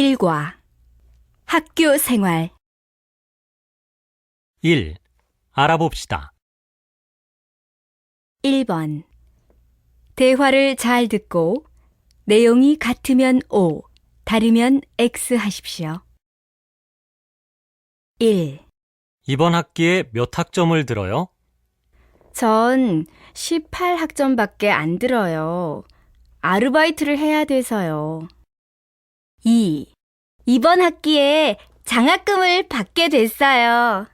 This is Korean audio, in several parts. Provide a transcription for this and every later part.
일과 학교 생활 1. 알아봅시다. 1번 대화를 잘 듣고 내용이 같으면 O, 다르면 X 하십시오. 1. 이번 학기에 몇 학점을 들어요? 전 18학점밖에 안 들어요. 아르바이트를 해야 돼서요. 2. 이번 학기에 장학금을 받게 됐어요.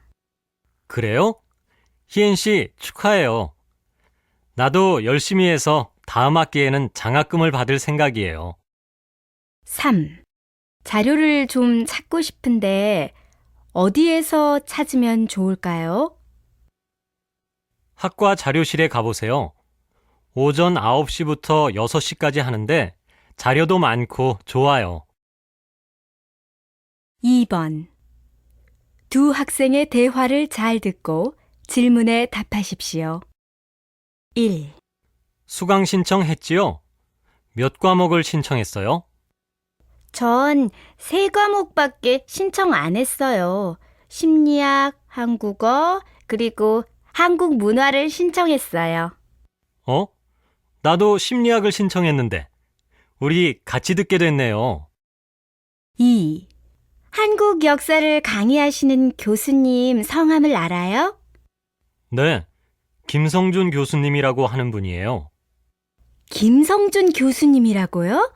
그래요? 희엔 씨 축하해요. 나도 열심히 해서 다음 학기에는 장학금을 받을 생각이에요. 3. 자료를 좀 찾고 싶은데 어디에서 찾으면 좋을까요? 학과 자료실에 가보세요. 오전 9시부터 6시까지 하는데 자료도 많고 좋아요. 2번 두 학생의 대화를 잘 듣고 질문에 답하십시오. 1. 수강 신청했지요? 몇 과목을 신청했어요? 전 3과목밖에 신청 안 했어요. 심리학, 한국어, 그리고 한국 문화를 신청했어요. 어? 나도 심리학을 신청했는데 우리 같이 듣게 됐네요. 2. 한국 역사를 강의하시는 교수님 성함을 알아요? 네, 김성준 교수님이라고 하는 분이에요. 김성준 교수님이라고요?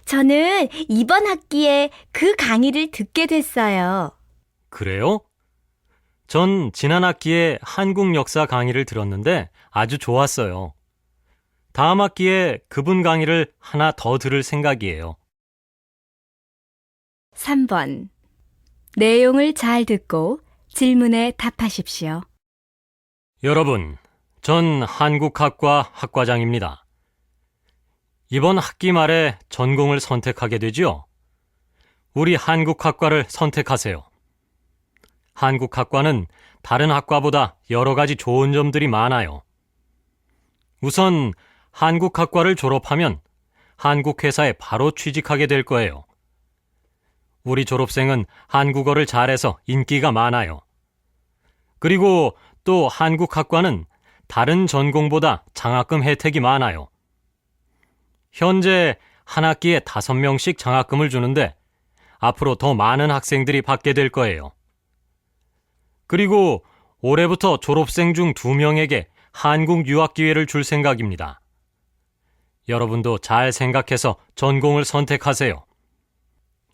저는 이번 학기에 그 강의를 듣게 됐어요. 그래요? 전 지난 학기에 한국 역사 강의를 들었는데 아주 좋았어요. 다음 학기에 그분 강의를 하나 더 들을 생각이에요. 3번 내용을 잘 듣고 질문에 답하십시오. 여러분, 전 한국학과 학과장입니다. 이번 학기 말에 전공을 선택하게 되지요? 우리 한국학과를 선택하세요. 한국학과는 다른 학과보다 여러 가지 좋은 점들이 많아요. 우선 한국학과를 졸업하면 한국 회사에 바로 취직하게 될 거예요. 우리 졸업생은 한국어를 잘해서 인기가 많아요. 그리고 또 한국학과는 다른 전공보다 장학금 혜택이 많아요. 현재 한 학기에 5명씩 장학금을 주는데 앞으로 더 많은 학생들이 받게 될 거예요. 그리고 올해부터 졸업생 중 2명에게 한국 유학 기회를 줄 생각입니다. 여러분도 잘 생각해서 전공을 선택하세요.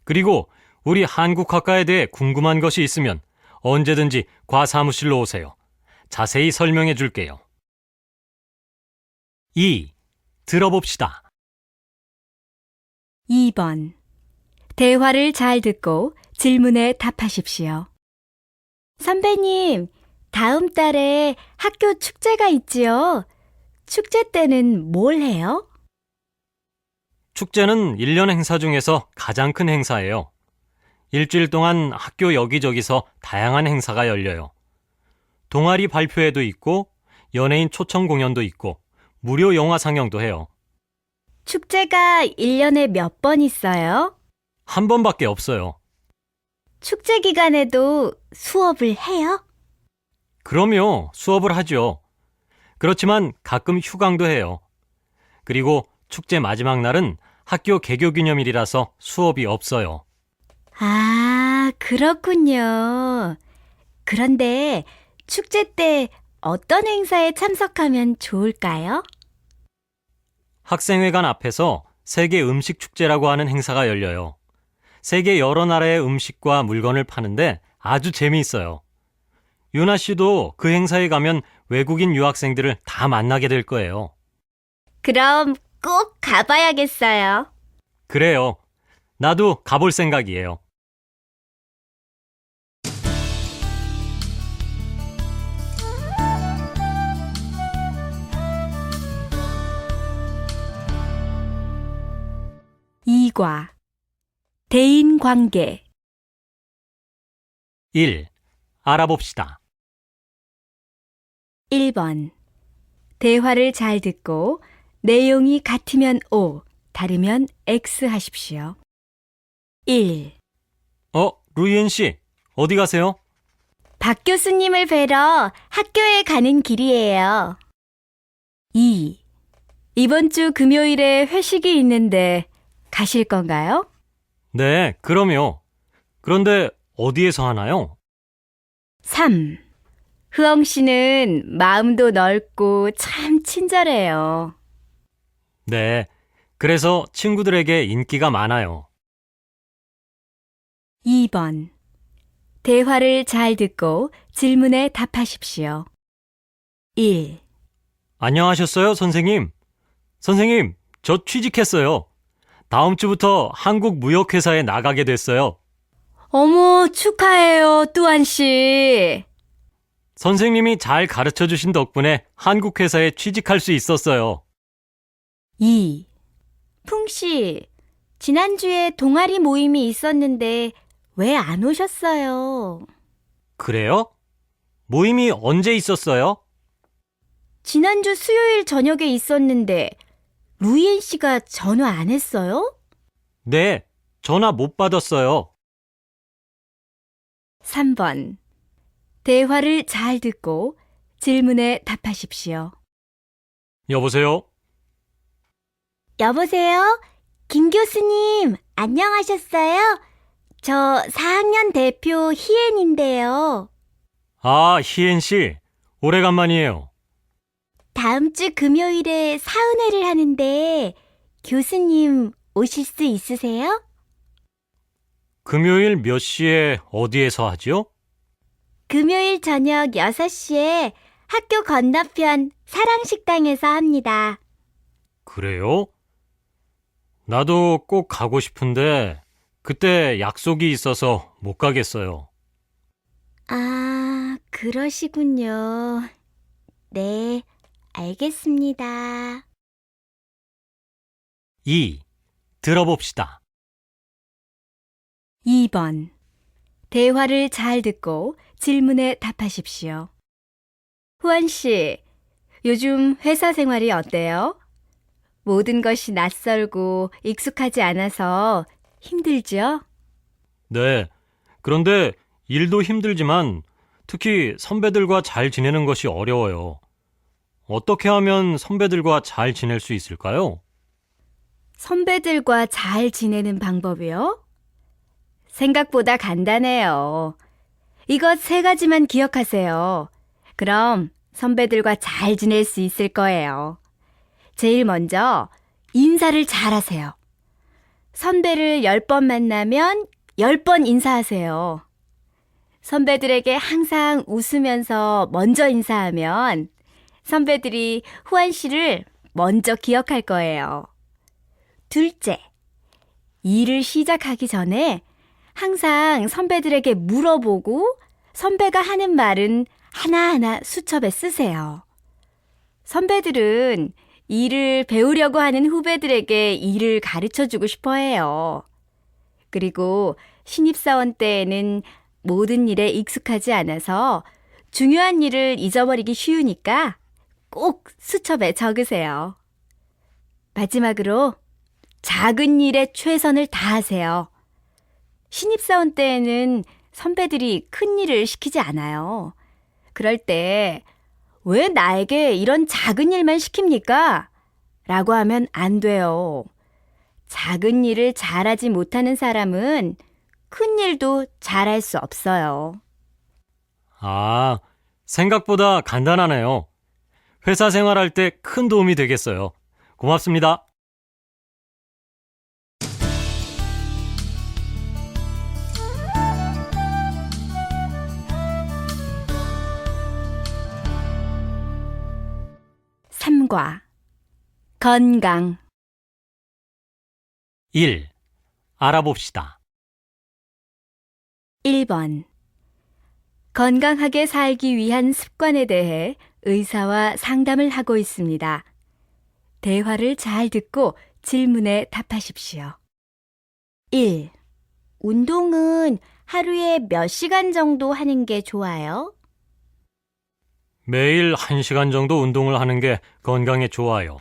그리고 우리 한국학과에 대해 궁금한 것이 있으면 언제든지 과사무실로 오세요. 자세히 설명해 줄게요. 2. 들어봅시다. 2번 대화를 잘 듣고 질문에 답하십시오. 선배님, 다음 달에 학교 축제가 있지요? 축제 때는 뭘 해요? 축제는 1년 행사 중에서 가장 큰 행사예요. 일주일 동안 학교 여기저기서 다양한 행사가 열려요. 동아리 발표회도 있고 연예인 초청 공연도 있고 무료 영화 상영도 해요. 축제가 1년에 몇 번 있어요? 한 번밖에 없어요. 축제 기간에도 수업을 해요? 그럼요, 수업을 하죠. 그렇지만 가끔 휴강도 해요. 그리고 축제 마지막 날은 학교 개교 기념일이라서 수업이 없어요. 아, 그렇군요. 그런데 축제 때 어떤 행사에 참석하면 좋을까요? 학생회관 앞에서 세계 음식 축제라고 하는 행사가 열려요. 세계 여러 나라의 음식과 물건을 파는데 아주 재미있어요. 유나 씨도 그 행사에 가면 외국인 유학생들을 다 만나게 될 거예요. 그럼 꼭 가봐야겠어요. 그래요. 나도 가볼 생각이에요. 2과 대인관계 1. 알아봅시다. 1번 대화를 잘 듣고 내용이 같으면 O, 다르면 X 하십시오. 1. 루이엔 씨, 어디 가세요? 박 교수님을 뵈러 학교에 가는 길이에요. 2. 이번 주 금요일에 회식이 있는데 가실 건가요? 네, 그럼요. 그런데 어디에서 하나요? 3. 흐엉 씨는 마음도 넓고 참 친절해요. 네, 그래서 친구들에게 인기가 많아요. 2번. 대화를 잘 듣고 질문에 답하십시오. 1. 안녕하셨어요, 선생님? 선생님, 저 취직했어요. 다음 주부터 한국무역회사에 나가게 됐어요. 어머, 축하해요, 뚜안 씨. 선생님이 잘 가르쳐 주신 덕분에 한국회사에 취직할 수 있었어요. 2. 풍 씨, 지난주에 동아리 모임이 있었는데 왜 안 오셨어요? 그래요? 모임이 언제 있었어요? 지난주 수요일 저녁에 있었는데 루이엔 씨가 전화 안 했어요? 네, 전화 못 받았어요. 3번. 대화를 잘 듣고 질문에 답하십시오. 여보세요? 여보세요? 김 교수님, 안녕하셨어요? 저 4학년 대표 희엔인데요. 아, 희엔 씨. 오래간만이에요. 다음 주 금요일에 사은회를 하는데 교수님 오실 수 있으세요? 금요일 몇 시에 어디에서 하죠? 금요일 저녁 6시에 학교 건너편 사랑식당에서 합니다. 그래요? 나도 꼭 가고 싶은데 그때 약속이 있어서 못 가겠어요. 아, 그러시군요. 네, 알겠습니다. 2. 들어봅시다. 2번. 대화를 잘 듣고 질문에 답하십시오. 후안 씨, 요즘 회사 생활이 어때요? 모든 것이 낯설고 익숙하지 않아서 힘들죠? 네. 그런데 일도 힘들지만 특히 선배들과 잘 지내는 것이 어려워요. 어떻게 하면 선배들과 잘 지낼 수 있을까요? 선배들과 잘 지내는 방법이요? 생각보다 간단해요. 이것 3가지만 기억하세요. 그럼 선배들과 잘 지낼 수 있을 거예요. 제일 먼저 인사를 잘 하세요. 선배를 10번 만나면 10번 인사하세요. 선배들에게 항상 웃으면서 먼저 인사하면 선배들이 후안 씨를 먼저 기억할 거예요. 둘째, 일을 시작하기 전에 항상 선배들에게 물어보고 선배가 하는 말은 하나하나 수첩에 쓰세요. 선배들은 일을 배우려고 하는 후배들에게 일을 가르쳐주고 싶어 해요. 그리고 신입사원 때에는 모든 일에 익숙하지 않아서 중요한 일을 잊어버리기 쉬우니까 꼭 수첩에 적으세요. 마지막으로 작은 일에 최선을 다하세요. 신입사원 때에는 선배들이 큰 일을 시키지 않아요. 그럴 때 왜 나에게 이런 작은 일만 시킵니까? 라고 하면 안 돼요. 작은 일을 잘하지 못하는 사람은 큰 일도 잘할 수 없어요. 아, 생각보다 간단하네요. 회사 생활할 때 큰 도움이 되겠어요. 고맙습니다. 삼과 건강. 1. 알아봅시다. 1번. 건강하게 살기 위한 습관에 대해 의사와 상담을 하고 있습니다. 대화를 잘 듣고 질문에 답하십시오. 1. 운동은 하루에 몇 시간 정도 하는 게 좋아요? 매일 1시간 정도 운동을 하는 게 건강에 좋아요.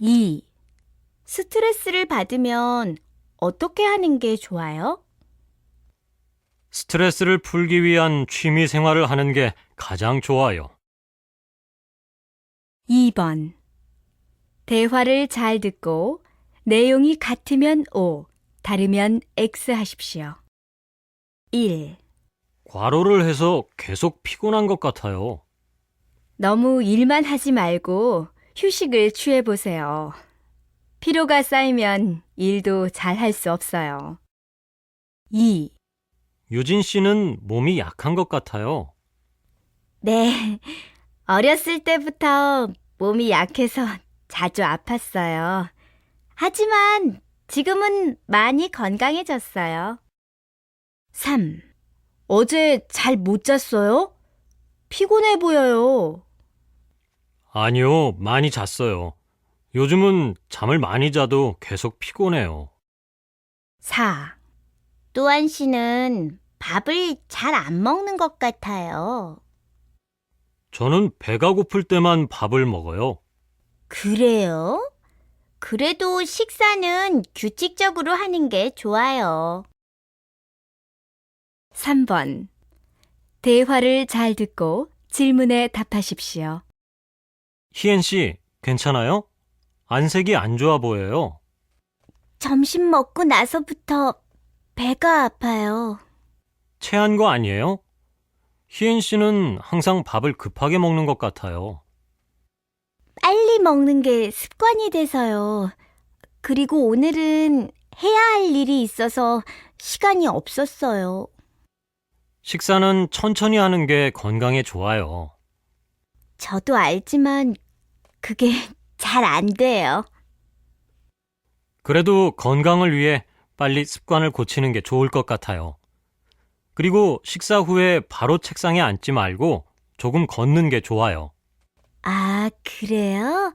2. 스트레스를 받으면 어떻게 하는 게 좋아요? 스트레스를 풀기 위한 취미 생활을 하는 게 가장 좋아요. 2번. 대화를 잘 듣고 내용이 같으면 O, 다르면 X 하십시오. 1. 과로를 해서 계속 피곤한 것 같아요. 너무 일만 하지 말고 휴식을 취해보세요. 피로가 쌓이면 일도 잘 할 수 없어요. 2. 유진 씨는 몸이 약한 것 같아요. 네, 어렸을 때부터 몸이 약해서 자주 아팠어요. 하지만 지금은 많이 건강해졌어요. 3. 어제 잘 못 잤어요? 피곤해 보여요. 아니요, 많이 잤어요. 요즘은 잠을 많이 자도 계속 피곤해요. 4. 또한 씨는 밥을 잘 안 먹는 것 같아요. 저는 배가 고플 때만 밥을 먹어요. 그래요? 그래도 식사는 규칙적으로 하는 게 좋아요. 3번. 대화를 잘 듣고 질문에 답하십시오. 희엔 씨, 괜찮아요? 안색이 안 좋아 보여요. 점심 먹고 나서부터 배가 아파요. 체한 거 아니에요? 희엔 씨는 항상 밥을 급하게 먹는 것 같아요. 빨리 먹는 게 습관이 돼서요. 그리고 오늘은 해야 할 일이 있어서 시간이 없었어요. 식사는 천천히 하는 게 건강에 좋아요. 저도 알지만 그게 잘 안 돼요. 그래도 건강을 위해 빨리 습관을 고치는 게 좋을 것 같아요. 그리고 식사 후에 바로 책상에 앉지 말고 조금 걷는 게 좋아요. 아, 그래요?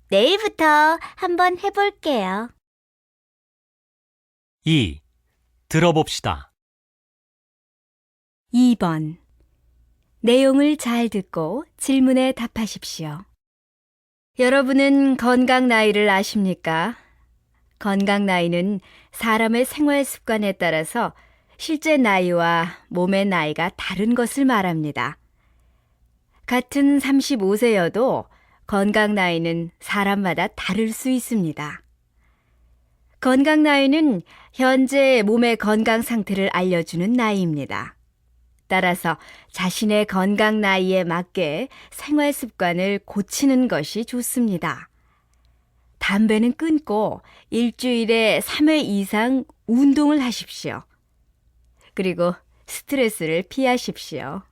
내일부터 한번 해볼게요. 2. 들어봅시다. 2번. 내용을 잘 듣고 질문에 답하십시오. 여러분은 건강 나이를 아십니까? 건강 나이는 사람의 생활 습관에 따라서 실제 나이와 몸의 나이가 다른 것을 말합니다. 같은 35세여도 건강 나이는 사람마다 다를 수 있습니다. 건강 나이는 현재 몸의 건강 상태를 알려주는 나이입니다. 따라서 자신의 건강 나이에 맞게 생활 습관을 고치는 것이 좋습니다. 담배는 끊고 일주일에 3회 이상 운동을 하십시오. 그리고 스트레스를 피하십시오.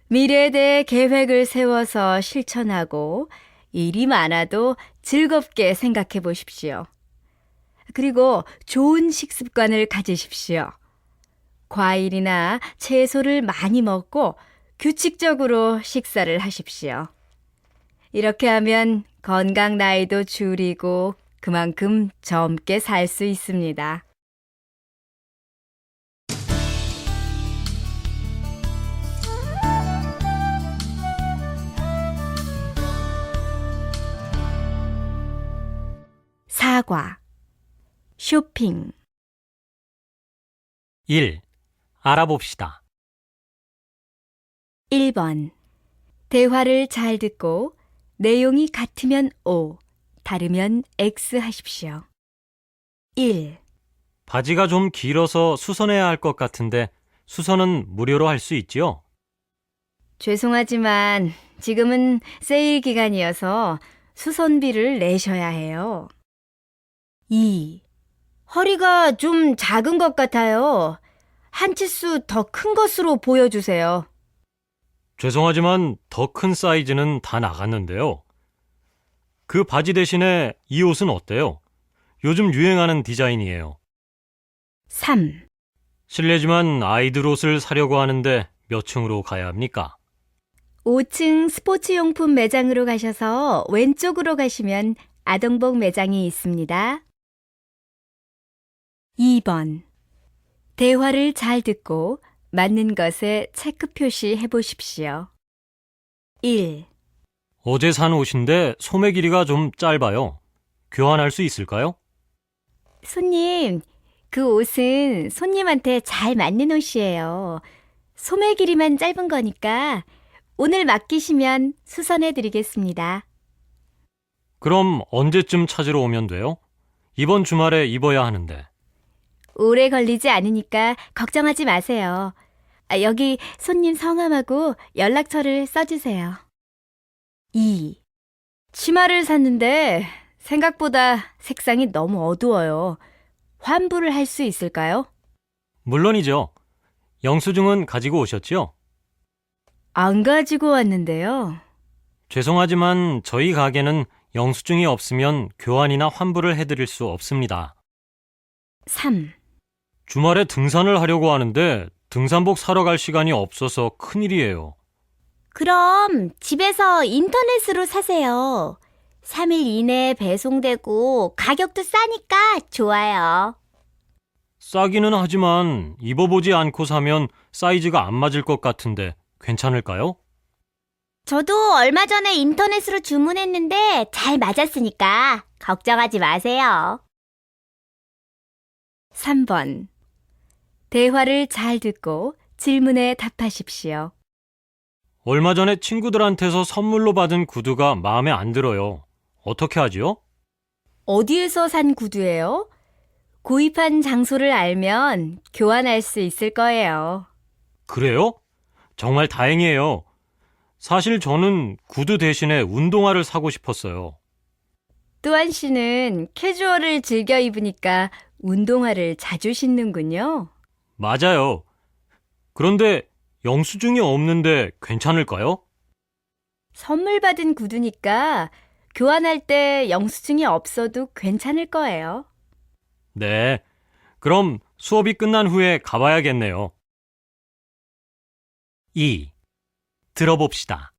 미래에 대해 계획을 세워서 실천하고 일이 많아도 즐겁게 생각해 보십시오. 그리고 좋은 식습관을 가지십시오. 과일이나 채소를 많이 먹고 규칙적으로 식사를 하십시오. 이렇게 하면 건강 나이도 줄이고 그만큼 젊게 살 수 있습니다. 사과, 쇼핑. 1. 알아봅시다. 1번. 대화를 잘 듣고 내용이 같으면 O, 다르면 X 하십시오. 1. 바지가 좀 길어서 수선해야 할 것 같은데 수선은 무료로 할 수 있지요? 죄송하지만 지금은 세일 기간이어서 수선비를 내셔야 해요. 2. 허리가 좀 작은 것 같아요. 한 치수 더 큰 것으로 보여주세요. 죄송하지만 더 큰 사이즈는 다 나갔는데요. 그 바지 대신에 이 옷은 어때요? 요즘 유행하는 디자인이에요. 3. 실례지만 아이들 옷을 사려고 하는데 몇 층으로 가야 합니까? 5층 스포츠용품 매장으로 가셔서 왼쪽으로 가시면 아동복 매장이 있습니다. 2번. 대화를 잘 듣고 맞는 것에 체크 표시 해보십시오. 1. 어제 산 옷인데 소매 길이가 좀 짧아요. 교환할 수 있을까요? 손님, 그 옷은 손님한테 잘 맞는 옷이에요. 소매 길이만 짧은 거니까 오늘 맡기시면 수선해 드리겠습니다. 그럼 언제쯤 찾으러 오면 돼요? 이번 주말에 입어야 하는데. 오래 걸리지 않으니까 걱정하지 마세요. 여기 손님 성함하고 연락처를 써주세요. 2. 치마를 샀는데 생각보다 색상이 너무 어두워요. 환불을 할 수 있을까요? 물론이죠. 영수증은 가지고 오셨지요? 안 가지고 왔는데요. 죄송하지만 저희 가게는 영수증이 없으면 교환이나 환불을 해드릴 수 없습니다. 3. 주말에 등산을 하려고 하는데 등산복 사러 갈 시간이 없어서 큰일이에요. 그럼 집에서 인터넷으로 사세요. 3일 이내에 배송되고 가격도 싸니까 좋아요. 싸기는 하지만 입어보지 않고 사면 사이즈가 안 맞을 것 같은데 괜찮을까요? 저도 얼마 전에 인터넷으로 주문했는데 잘 맞았으니까 걱정하지 마세요. 3번. 대화를 잘 듣고 질문에 답하십시오. 얼마 전에 친구들한테서 선물로 받은 구두가 마음에 안 들어요. 어떻게 하지요? 어디에서 산 구두예요? 구입한 장소를 알면 교환할 수 있을 거예요. 그래요? 정말 다행이에요. 사실 저는 구두 대신에 운동화를 사고 싶었어요. 또한 씨는 캐주얼을 즐겨 입으니까 운동화를 자주 신는군요. 맞아요. 그런데 영수증이 없는데 괜찮을까요? 선물 받은 구두니까 교환할 때 영수증이 없어도 괜찮을 거예요. 네. 그럼 수업이 끝난 후에 가봐야겠네요. 2. 들어봅시다.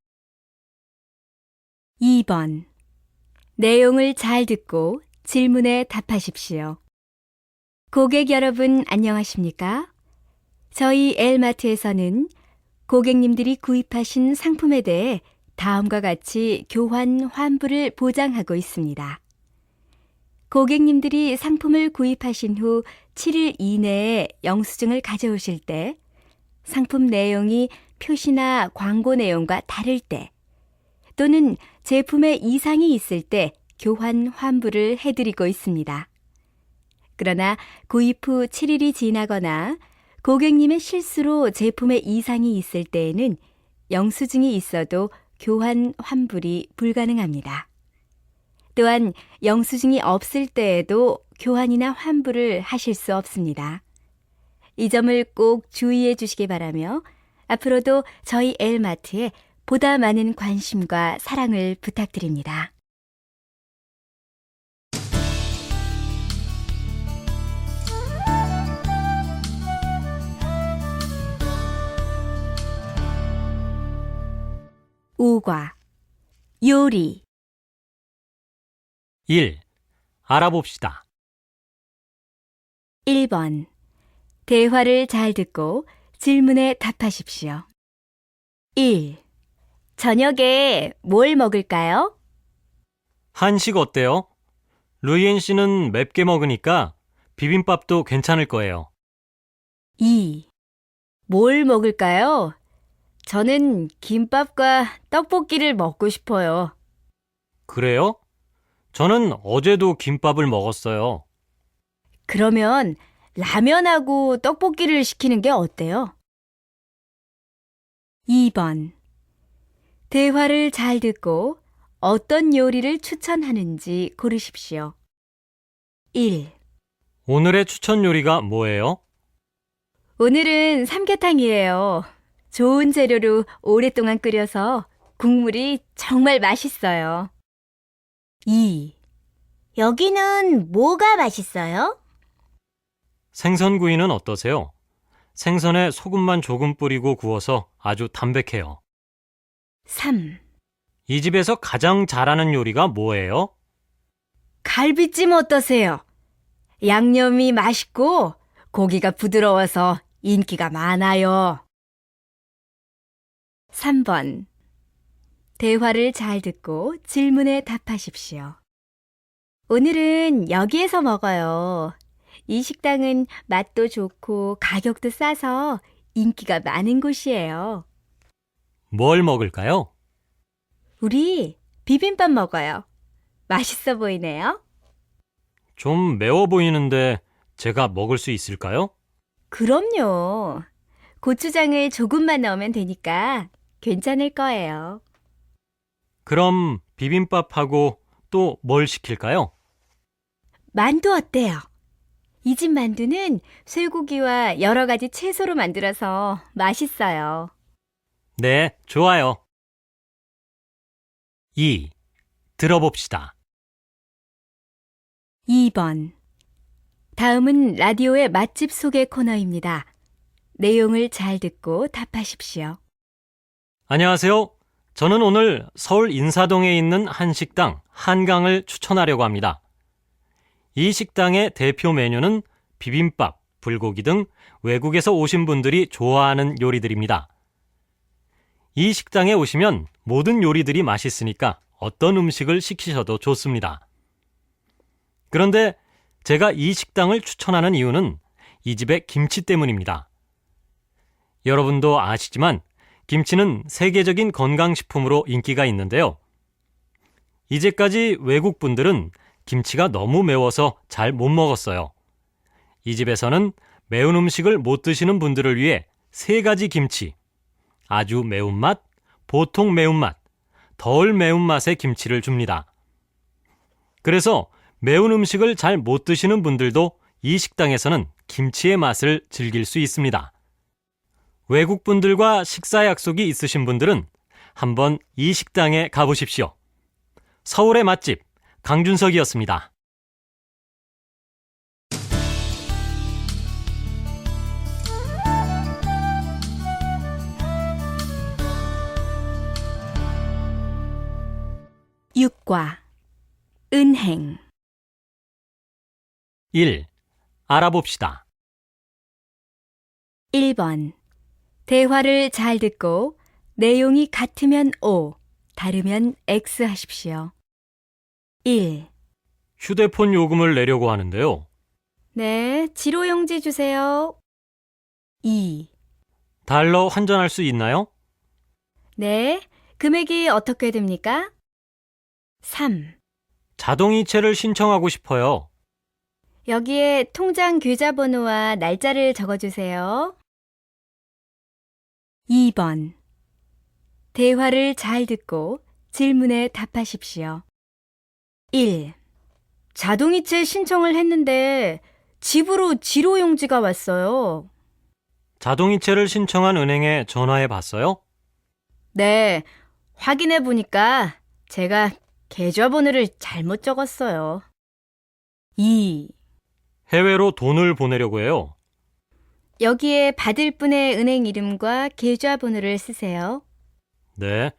2번. 내용을 잘 듣고 질문에 답하십시오. 고객 여러분 안녕하십니까? 저희 엘마트에서는 고객님들이 구입하신 상품에 대해 다음과 같이 교환 환불을 보장하고 있습니다. 고객님들이 상품을 구입하신 후 7일 이내에 영수증을 가져오실 때 상품 내용이 표시나 광고 내용과 다를 때 또는 제품에 이상이 있을 때 교환 환불을 해드리고 있습니다. 그러나 구입 후 7일이 지나거나 고객님의 실수로 제품에 이상이 있을 때에는 영수증이 있어도 교환 환불이 불가능합니다. 또한 영수증이 없을 때에도 교환이나 환불을 하실 수 없습니다. 이 점을 꼭 주의해 주시기 바라며 앞으로도 저희 엘마트에 보다 많은 관심과 사랑을 부탁드립니다. 오과 요리 1. 알아봅시다. 1번. 대화를 잘 듣고 질문에 답하십시오. 1. 저녁에 뭘 먹을까요? 한식 어때요? 루이엔 씨는 맵게 먹으니까 비빔밥도 괜찮을 거예요. 2. 뭘 먹을까요? 저는 김밥과 떡볶이를 먹고 싶어요. 그래요? 저는 어제도 김밥을 먹었어요. 그러면 라면하고 떡볶이를 시키는 게 어때요? 2번. 대화를 잘 듣고 어떤 요리를 추천하는지 고르십시오. 1. 오늘의 추천 요리가 뭐예요? 오늘은 삼계탕이에요. 좋은 재료로 오랫동안 끓여서 국물이 정말 맛있어요. 2. 여기는 뭐가 맛있어요? 생선구이는 어떠세요? 생선에 소금만 조금 뿌리고 구워서 아주 담백해요. 3. 이 집에서 가장 잘하는 요리가 뭐예요? 갈비찜 어떠세요? 양념이 맛있고 고기가 부드러워서 인기가 많아요. 3번. 대화를 잘 듣고 질문에 답하십시오. 오늘은 여기에서 먹어요. 이 식당은 맛도 좋고 가격도 싸서 인기가 많은 곳이에요. 뭘 먹을까요? 우리 비빔밥 먹어요. 맛있어 보이네요. 좀 매워 보이는데 제가 먹을 수 있을까요? 그럼요. 고추장을 조금만 넣으면 되니까 괜찮을 거예요. 그럼 비빔밥하고 또 뭘 시킬까요? 만두 어때요? 이 집 만두는 쇠고기와 여러 가지 채소로 만들어서 맛있어요. 네, 좋아요. 2. 들어봅시다. 2번. 다음은 라디오의 맛집 소개 코너입니다. 내용을 잘 듣고 답하십시오. 안녕하세요. 저는 오늘 서울 인사동에 있는 한 식당 한강을 추천하려고 합니다. 이 식당의 대표 메뉴는 비빔밥, 불고기 등 외국에서 오신 분들이 좋아하는 요리들입니다. 이 식당에 오시면 모든 요리들이 맛있으니까 어떤 음식을 시키셔도 좋습니다. 그런데 제가 이 식당을 추천하는 이유는 이 집의 김치 때문입니다. 여러분도 아시지만 김치는 세계적인 건강식품으로 인기가 있는데요. 이제까지 외국 분들은 김치가 너무 매워서 잘 못 먹었어요. 이 집에서는 매운 음식을 못 드시는 분들을 위해 3가지 김치, 아주 매운맛, 보통 매운맛, 덜 매운맛의 김치를 줍니다. 그래서 매운 음식을 잘 못 드시는 분들도 이 식당에서는 김치의 맛을 즐길 수 있습니다. 외국 분들과 식사 약속이 있으신 분들은 한번 이 식당에 가보십시오. 서울의 맛집 강준석이었습니다. 육과 은행. 1. 알아봅시다. 1번. 대화를 잘 듣고 내용이 같으면 O, 다르면 X 하십시오. 1. 휴대폰 요금을 내려고 하는데요. 네, 지로용지 주세요. 2. 달러 환전할 수 있나요? 네, 금액이 어떻게 됩니까? 3. 자동이체를 신청하고 싶어요. 여기에 통장 계좌번호와 날짜를 적어주세요. 2번. 대화를 잘 듣고 질문에 답하십시오. 1. 자동이체 신청을 했는데 집으로 지로용지가 왔어요. 자동이체를 신청한 은행에 전화해 봤어요? 네, 확인해 보니까 제가 계좌번호를 잘못 적었어요. 2. 해외로 돈을 보내려고 해요. 여기에 받을 분의 은행 이름과 계좌번호를 쓰세요. 네.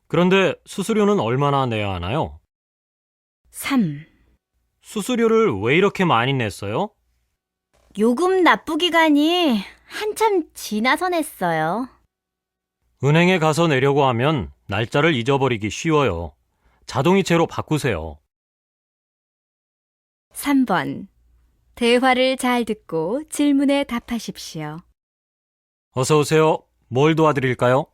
그런데 수수료는 얼마나 내야 하나요? 3. 수수료를 왜 이렇게 많이 냈어요? 요금 납부 기간이 한참 지나서 냈어요. 은행에 가서 내려고 하면 날짜를 잊어버리기 쉬워요. 자동이체로 바꾸세요. 3번. 대화를 잘 듣고 질문에 답하십시오. 어서 오세요. 뭘 도와드릴까요?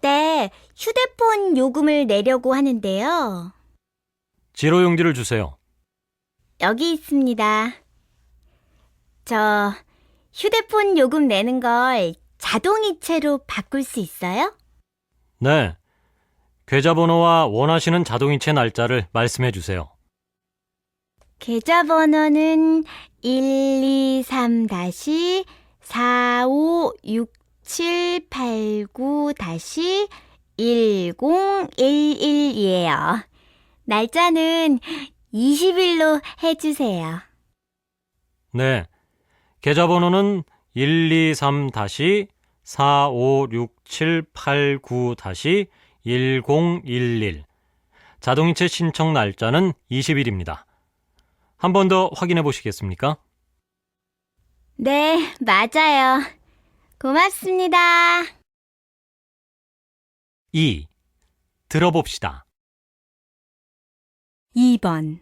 네, 휴대폰 요금을 내려고 하는데요. 지로용지를 주세요. 여기 있습니다. 저 휴대폰 요금 내는 걸 자동이체로 바꿀 수 있어요? 네. 계좌번호와 원하시는 자동이체 날짜를 말씀해 주세요. 계좌번호는 123-456789-1011이에요. 날짜는 20일로 해주세요. 네. 계좌번호는 123-456789-1011. 자동이체 신청 날짜는 20일입니다. 한 번 더 확인해 보시겠습니까? 네, 맞아요. 고맙습니다. 2. 들어봅시다. 2번.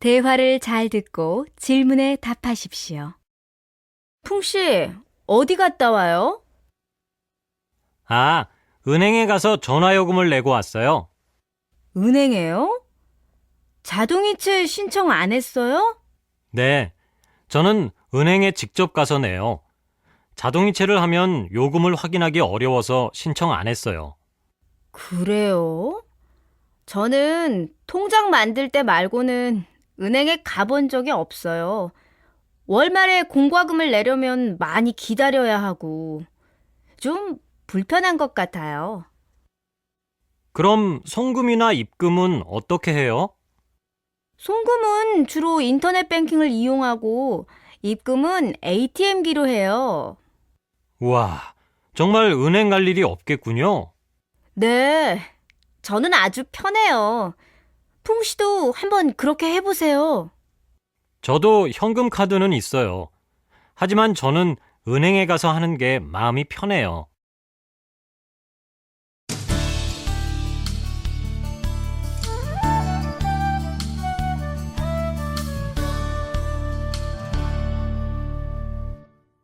대화를 잘 듣고 질문에 답하십시오. 풍씨, 어디 갔다 와요? 아, 은행에 가서 전화요금을 내고 왔어요. 은행에요? 자동이체 신청 안 했어요? 네, 저는 은행에 직접 가서 내요. 자동이체를 하면 요금을 확인하기 어려워서 신청 안 했어요. 그래요? 저는 통장 만들 때 말고는 은행에 가본 적이 없어요. 월말에 공과금을 내려면 많이 기다려야 하고 좀 불편한 것 같아요. 그럼 송금이나 입금은 어떻게 해요? 송금은 주로 인터넷 뱅킹을 이용하고 입금은 ATM기로 해요. 우와, 정말 은행 갈 일이 없겠군요. 네, 저는 아주 편해요. 풍씨도 한번 그렇게 해보세요. 저도 현금 카드는 있어요. 하지만 저는 은행에 가서 하는 게 마음이 편해요.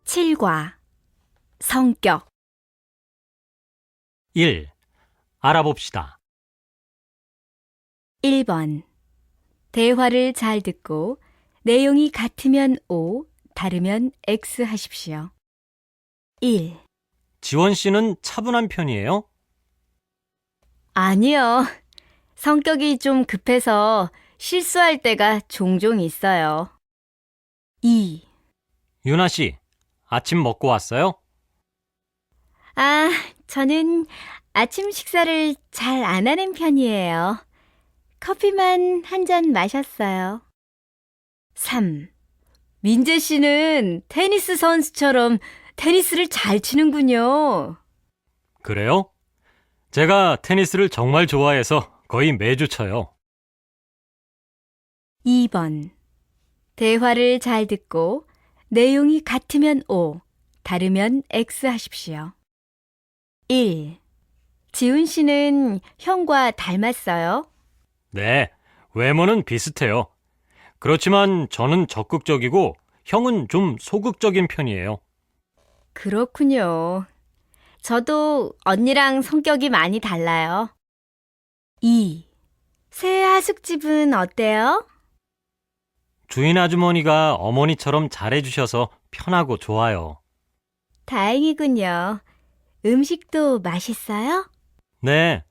칠과 성격 1. 알아봅시다. 1번 대화를 잘 듣고 내용이 같으면 O, 다르면 X 하십시오. 1. 지원 씨는 차분한 편이에요? 아니요. 성격이 좀 급해서 실수할 때가 종종 있어요. 2. 유나 씨, 아침 먹고 왔어요? 아, 저는 아침 식사를 잘 안 하는 편이에요. 커피만 한 잔 마셨어요. 3. 민재 씨는 테니스 선수처럼 테니스를 잘 치는군요. 그래요? 제가 테니스를 정말 좋아해서 거의 매주 쳐요. 2번 대화를 잘 듣고 내용이 같으면 O, 다르면 X 하십시오. 1. 지훈 씨는 형과 닮았어요? 네, 외모는 비슷해요. 그렇지만 저는 적극적이고 형은 좀 소극적인 편이에요. 그렇군요. 저도 언니랑 성격이 많이 달라요. 2. 새 하숙집은 어때요? 주인 아주머니가 어머니처럼 잘해주셔서 편하고 좋아요. 다행이군요. 음식도 맛있어요? 네,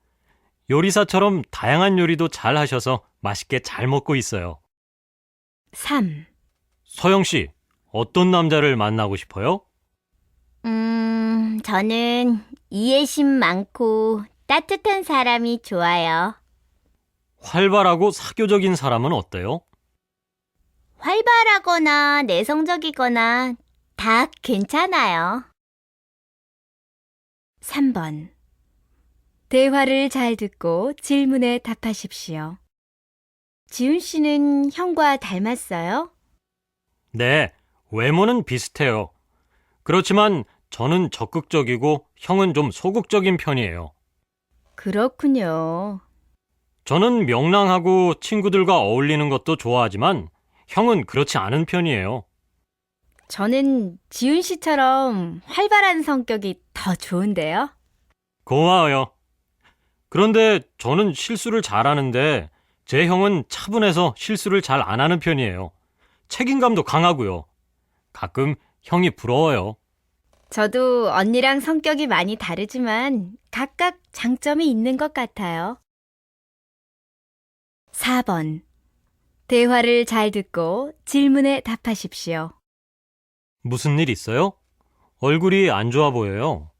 요리사처럼 다양한 요리도 잘 하셔서 맛있게 잘 먹고 있어요. 3. 서영 씨, 어떤 남자를 만나고 싶어요? 저는 이해심 많고 따뜻한 사람이 좋아요. 활발하고 사교적인 사람은 어때요? 활발하거나 내성적이거나 다 괜찮아요. 3번 대화를 잘 듣고 질문에 답하십시오. 지훈 씨는 형과 닮았어요? 네, 외모는 비슷해요. 그렇지만 저는 적극적이고 형은 좀 소극적인 편이에요. 그렇군요. 저는 명랑하고 친구들과 어울리는 것도 좋아하지만 형은 그렇지 않은 편이에요. 저는 지훈 씨처럼 활발한 성격이 더 좋은데요. 고마워요. 그런데 저는 실수를 잘하는데 제 형은 차분해서 실수를 잘 안 하는 편이에요. 책임감도 강하고요. 가끔 형이 부러워요. 저도 언니랑 성격이 많이 다르지만 각각 장점이 있는 것 같아요. 4번 대화를 잘 듣고 질문에 답하십시오. 무슨 일 있어요? 얼굴이 안 좋아 보여요.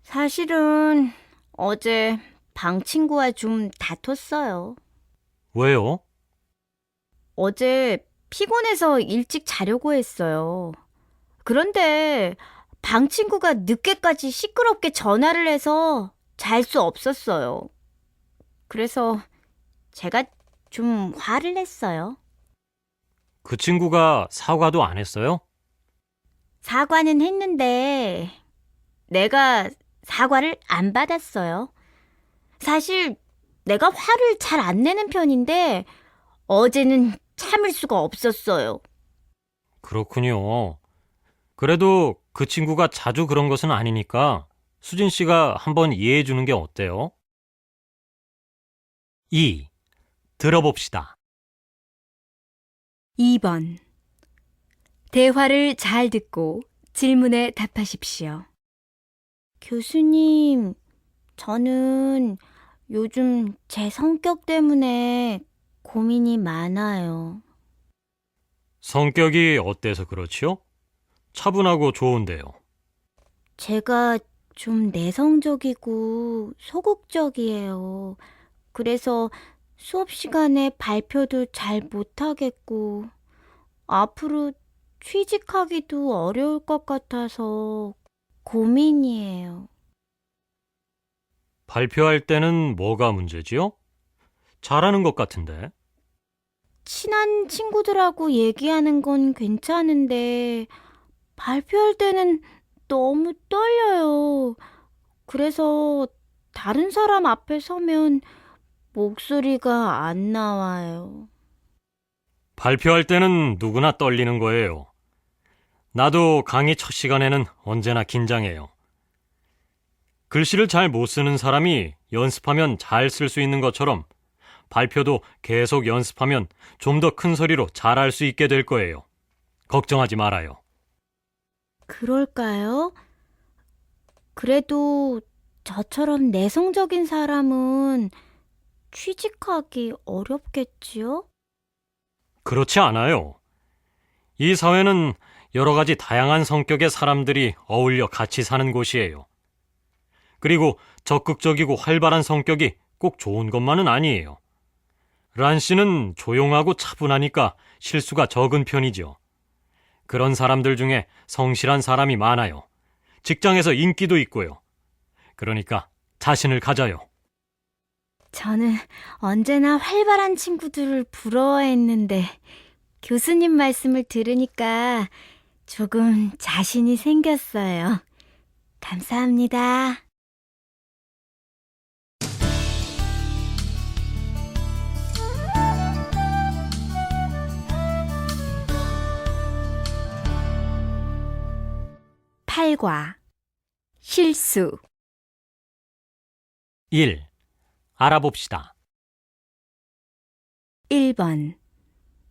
사실은 어제 방 친구와 좀 다퉜어요. 왜요? 어제 피곤해서 일찍 자려고 했어요. 그런데 방 친구가 늦게까지 시끄럽게 전화를 해서 잘 수 없었어요. 그래서 제가 좀 화를 냈어요. 그 친구가 사과도 안 했어요? 사과는 했는데 내가 사과를 안 받았어요. 사실 내가 화를 잘 안 내는 편인데 어제는 참을 수가 없었어요. 그렇군요. 그래도 그 친구가 자주 그런 것은 아니니까 수진 씨가 한번 이해해 주는 게 어때요? 2. 들어봅시다. 2번. 대화를 잘 듣고 질문에 답하십시오. 교수님, 저는 요즘 제 성격 때문에 고민이 많아요. 성격이 어때서 그렇지요? 차분하고 좋은데요. 제가 좀 내성적이고 소극적이에요. 그래서 수업 시간에 발표도 잘 못하겠고, 앞으로 취직하기도 어려울 것 같아서 고민이에요. 발표할 때는 뭐가 문제지요? 잘하는 것 같은데. 친한 친구들하고 얘기하는 건 괜찮은데, 발표할 때는 너무 떨려요. 그래서 다른 사람 앞에 서면 목소리가 안 나와요. 발표할 때는 누구나 떨리는 거예요. 나도 강의 첫 시간에는 언제나 긴장해요. 글씨를 잘 못 쓰는 사람이 연습하면 잘 쓸 수 있는 것처럼 발표도 계속 연습하면 좀 더 큰 소리로 잘할 수 있게 될 거예요. 걱정하지 말아요. 그럴까요? 그래도 저처럼 내성적인 사람은 취직하기 어렵겠지요? 그렇지 않아요. 이 사회는 여러 가지 다양한 성격의 사람들이 어울려 같이 사는 곳이에요. 그리고 적극적이고 활발한 성격이 꼭 좋은 것만은 아니에요. 란 씨는 조용하고 차분하니까 실수가 적은 편이죠. 그런 사람들 중에 성실한 사람이 많아요. 직장에서 인기도 있고요. 그러니까 자신을 가져요. 저는 언제나 활발한 친구들을 부러워했는데 교수님 말씀을 들으니까 조금 자신이 생겼어요. 감사합니다. 팔과 실수 1. 알아봅시다. 1번.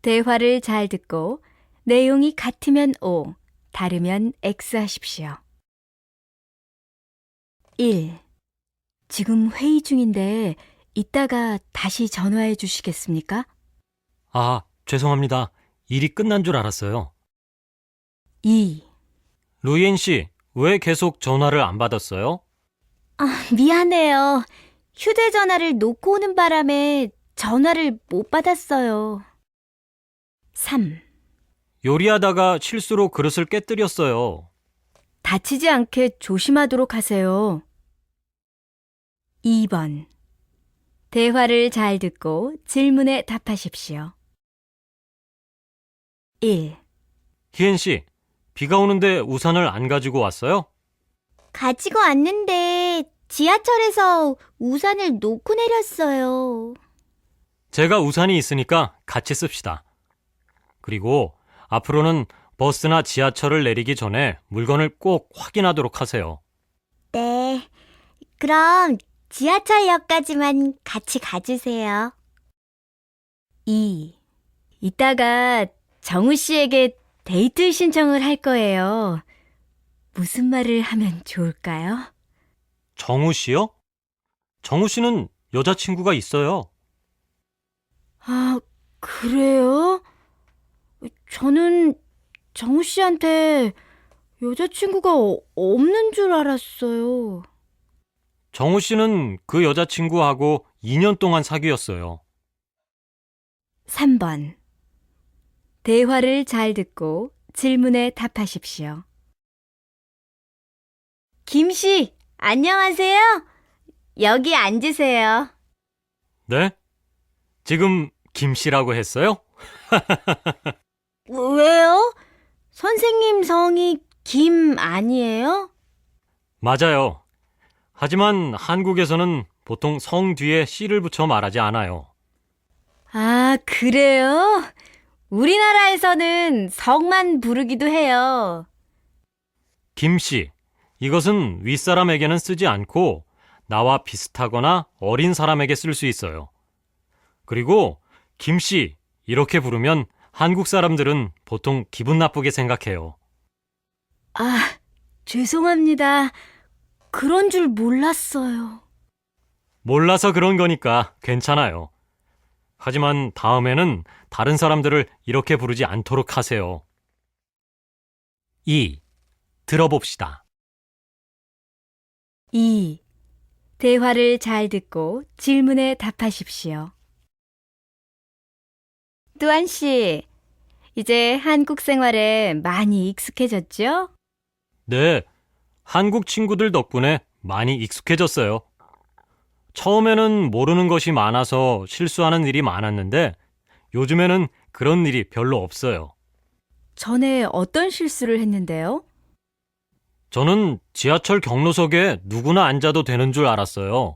대화를 잘 듣고 내용이 같으면 O, 다르면 X 하십시오. 1. 지금 회의 중인데 이따가 다시 전화해 주시겠습니까? 아, 죄송합니다. 일이 끝난 줄 알았어요. 2. 루이엔 씨, 왜 계속 전화를 안 받았어요? 미안해요. 휴대전화를 놓고 오는 바람에 전화를 못 받았어요. 3. 요리하다가 실수로 그릇을 깨뜨렸어요. 다치지 않게 조심하도록 하세요. 2번. 대화를 잘 듣고 질문에 답하십시오. 1. 희엔 씨, 비가 오는데 우산을 안 가지고 왔어요? 가지고 왔는데 지하철에서 우산을 놓고 내렸어요. 제가 우산이 있으니까 같이 씁시다. 그리고 앞으로는 버스나 지하철을 내리기 전에 물건을 꼭 확인하도록 하세요. 네. 그럼 지하철역까지만 같이 가주세요. 2. 이따가 정우 씨에게 데이트 신청을 할 거예요. 무슨 말을 하면 좋을까요? 정우 씨요? 정우 씨는 여자친구가 있어요. 아, 그래요? 저는 정우 씨한테 여자친구가 없는 줄 알았어요. 정우 씨는 그 여자친구하고 2년 동안 사귀었어요. 3번. 대화를 잘 듣고 질문에 답하십시오. 김 씨, 안녕하세요. 여기 앉으세요. 네? 지금 김 씨라고 했어요? 왜요? 선생님 성이 김 아니에요? 맞아요. 하지만 한국에서는 보통 성 뒤에 씨를 붙여 말하지 않아요. 아, 그래요? 우리나라에서는 성만 부르기도 해요. 김씨, 이것은 윗사람에게는 쓰지 않고 나와 비슷하거나 어린 사람에게 쓸 수 있어요. 그리고 김씨 이렇게 부르면 한국 사람들은 보통 기분 나쁘게 생각해요. 아, 죄송합니다. 그런 줄 몰랐어요. 몰라서 그런 거니까 괜찮아요. 하지만 다음에는 다른 사람들을 이렇게 부르지 않도록 하세요. 2. 들어봅시다. 2. 대화를 잘 듣고 질문에 답하십시오. 뚜안 씨, 이제 한국 생활에 많이 익숙해졌죠? 네, 한국 친구들 덕분에 많이 익숙해졌어요. 처음에는 모르는 것이 많아서 실수하는 일이 많았는데 요즘에는 그런 일이 별로 없어요. 전에 어떤 실수를 했는데요? 저는 지하철 경로석에 누구나 앉아도 되는 줄 알았어요.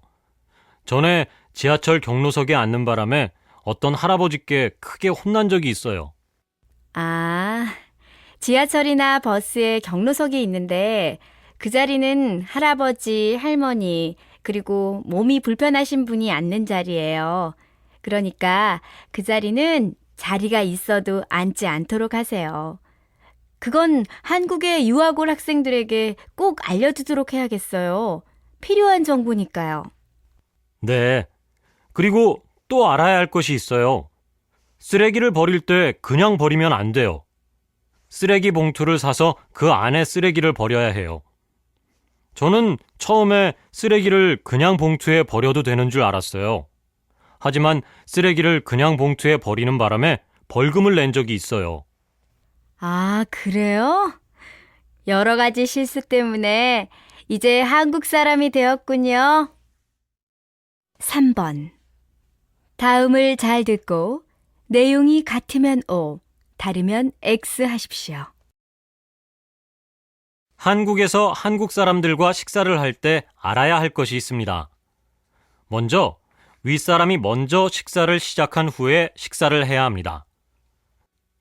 전에 지하철 경로석에 앉는 바람에 어떤 할아버지께 크게 혼난 적이 있어요. 아, 지하철이나 버스에 경로석이 있는데 그 자리는 할아버지, 할머니, 그리고 몸이 불편하신 분이 앉는 자리예요. 그러니까 그 자리는 자리가 있어도 앉지 않도록 하세요. 그건 한국의 유학 올 학생들에게 꼭 알려두도록 해야겠어요. 필요한 정보니까요. 네. 그리고 또 알아야 할 것이 있어요. 쓰레기를 버릴 때 그냥 버리면 안 돼요. 쓰레기 봉투를 사서 그 안에 쓰레기를 버려야 해요. 저는 처음에 쓰레기를 그냥 봉투에 버려도 되는 줄 알았어요. 하지만 쓰레기를 그냥 봉투에 버리는 바람에 벌금을 낸 적이 있어요. 아, 그래요? 여러 가지 실수 때문에 이제 한국 사람이 되었군요. 3번. 다음을 잘 듣고 내용이 같으면 O, 다르면 X 하십시오. 한국에서 한국 사람들과 식사를 할 때 알아야 할 것이 있습니다. 먼저 윗사람이 먼저 식사를 시작한 후에 식사를 해야 합니다.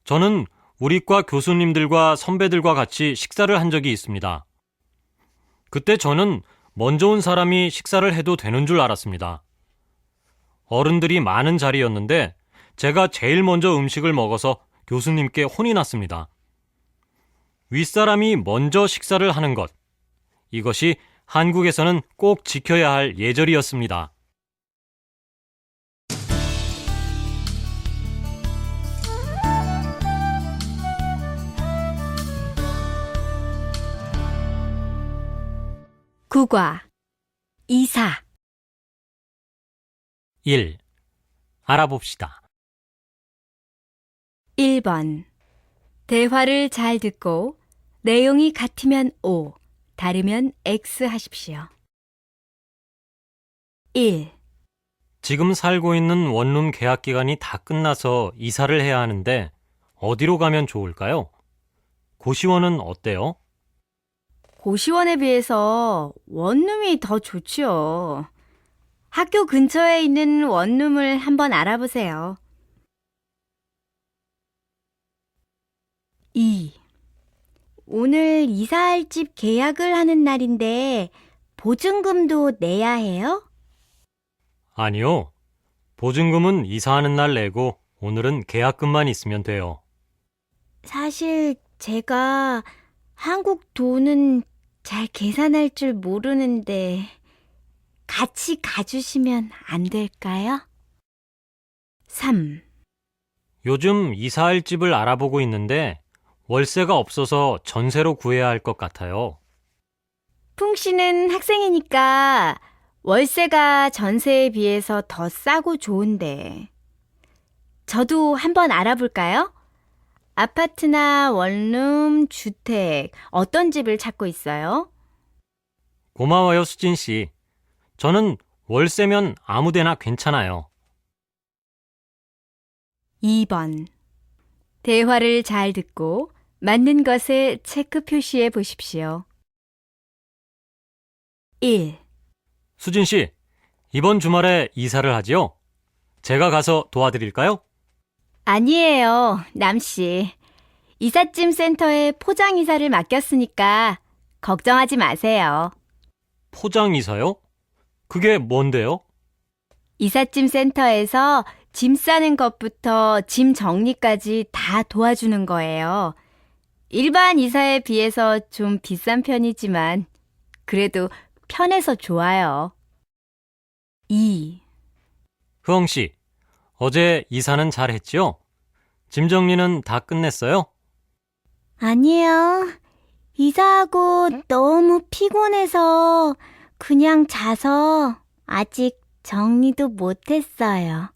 저는 우리 과 교수님들과 선배들과 같이 식사를 한 적이 있습니다. 그때 저는 먼저 온 사람이 식사를 해도 되는 줄 알았습니다. 어른들이 많은 자리였는데 제가 제일 먼저 음식을 먹어서 교수님께 혼이 났습니다. 윗사람이 먼저 식사를 하는 것, 이것이 한국에서는 꼭 지켜야 할 예절이었습니다. 국화, 이사. 1. 알아봅시다. 1번. 대화를 잘 듣고 내용이 같으면 O, 다르면 X 하십시오. 1. 지금 살고 있는 원룸 계약 기간이 다 끝나서 이사를 해야 하는데 어디로 가면 좋을까요? 고시원은 어때요? 고시원에 비해서 원룸이 더 좋지요. 학교 근처에 있는 원룸을 한번 알아보세요. 2. 오늘 이사할 집 계약을 하는 날인데 보증금도 내야 해요? 아니요. 보증금은 이사하는 날 내고 오늘은 계약금만 있으면 돼요. 사실 제가 한국 돈은 잘 계산할 줄 모르는데 같이 가주시면 안 될까요? 3. 요즘 이사할 집을 알아보고 있는데 월세가 없어서 전세로 구해야 할 것 같아요. 풍 씨는 학생이니까 월세가 전세에 비해서 더 싸고 좋은데 저도 한번 알아볼까요? 아파트나 원룸, 주택 어떤 집을 찾고 있어요? 고마워요, 수진 씨. 저는 월세면 아무 데나 괜찮아요. 2번. 대화를 잘 듣고 맞는 것에 체크 표시해 보십시오. 1. 수진 씨, 이번 주말에 이사를 하지요? 제가 가서 도와드릴까요? 아니에요, 남씨. 이삿짐 센터에 포장이사를 맡겼으니까 걱정하지 마세요. 포장이사요? 그게 뭔데요? 이삿짐 센터에서 짐 싸는 것부터 짐 정리까지 다 도와주는 거예요. 일반 이사에 비해서 좀 비싼 편이지만 그래도 편해서 좋아요. 2. 흐엉 씨, 어제 이사는 잘 했죠? 짐 정리는 다 끝냈어요? 아니요. 이사하고 너무 피곤해서 그냥 자서 아직 정리도 못했어요.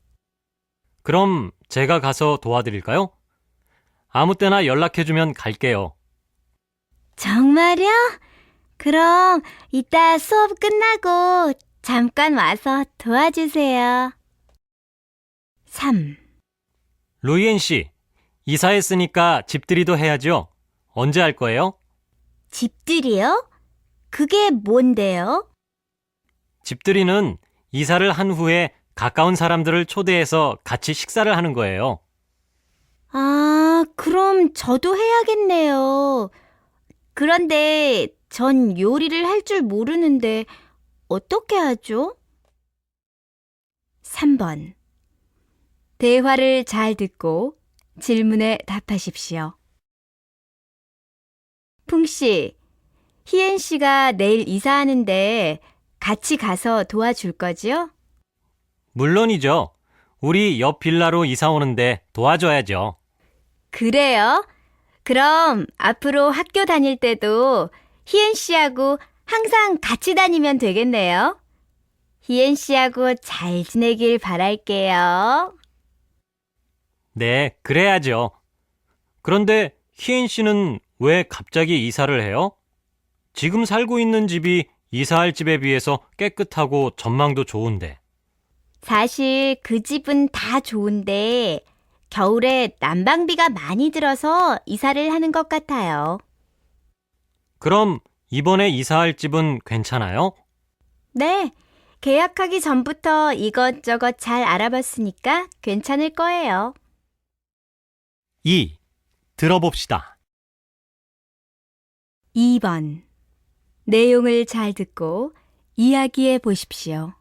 그럼 제가 가서 도와드릴까요? 아무 때나 연락해주면 갈게요. 정말요? 그럼 이따 수업 끝나고 잠깐 와서 도와주세요. 3. 루이엔 씨, 이사했으니까 집들이도 해야죠. 언제 할 거예요? 집들이요? 그게 뭔데요? 집들이는 이사를 한 후에 가까운 사람들을 초대해서 같이 식사를 하는 거예요. 아, 그럼 저도 해야겠네요. 그런데 전 요리를 할 줄 모르는데 어떻게 하죠? 3번. 대화를 잘 듣고 질문에 답하십시오. 풍씨, 희엔 씨가 내일 이사하는데 같이 가서 도와줄 거지요? 물론이죠. 우리 옆 빌라로 이사 오는데 도와줘야죠. 그래요? 그럼 앞으로 학교 다닐 때도 희엔 씨하고 항상 같이 다니면 되겠네요. 희엔 씨하고 잘 지내길 바랄게요. 네, 그래야죠. 그런데 희엔 씨는 왜 갑자기 이사를 해요? 지금 살고 있는 집이 이사할 집에 비해서 깨끗하고 전망도 좋은데. 사실 그 집은 다 좋은데 겨울에 난방비가 많이 들어서 이사를 하는 것 같아요. 그럼 이번에 이사할 집은 괜찮아요? 네, 계약하기 전부터 이것저것 잘 알아봤으니까 괜찮을 거예요. 2. 들어봅시다. 2번. 내용을 잘 듣고 이야기해 보십시오.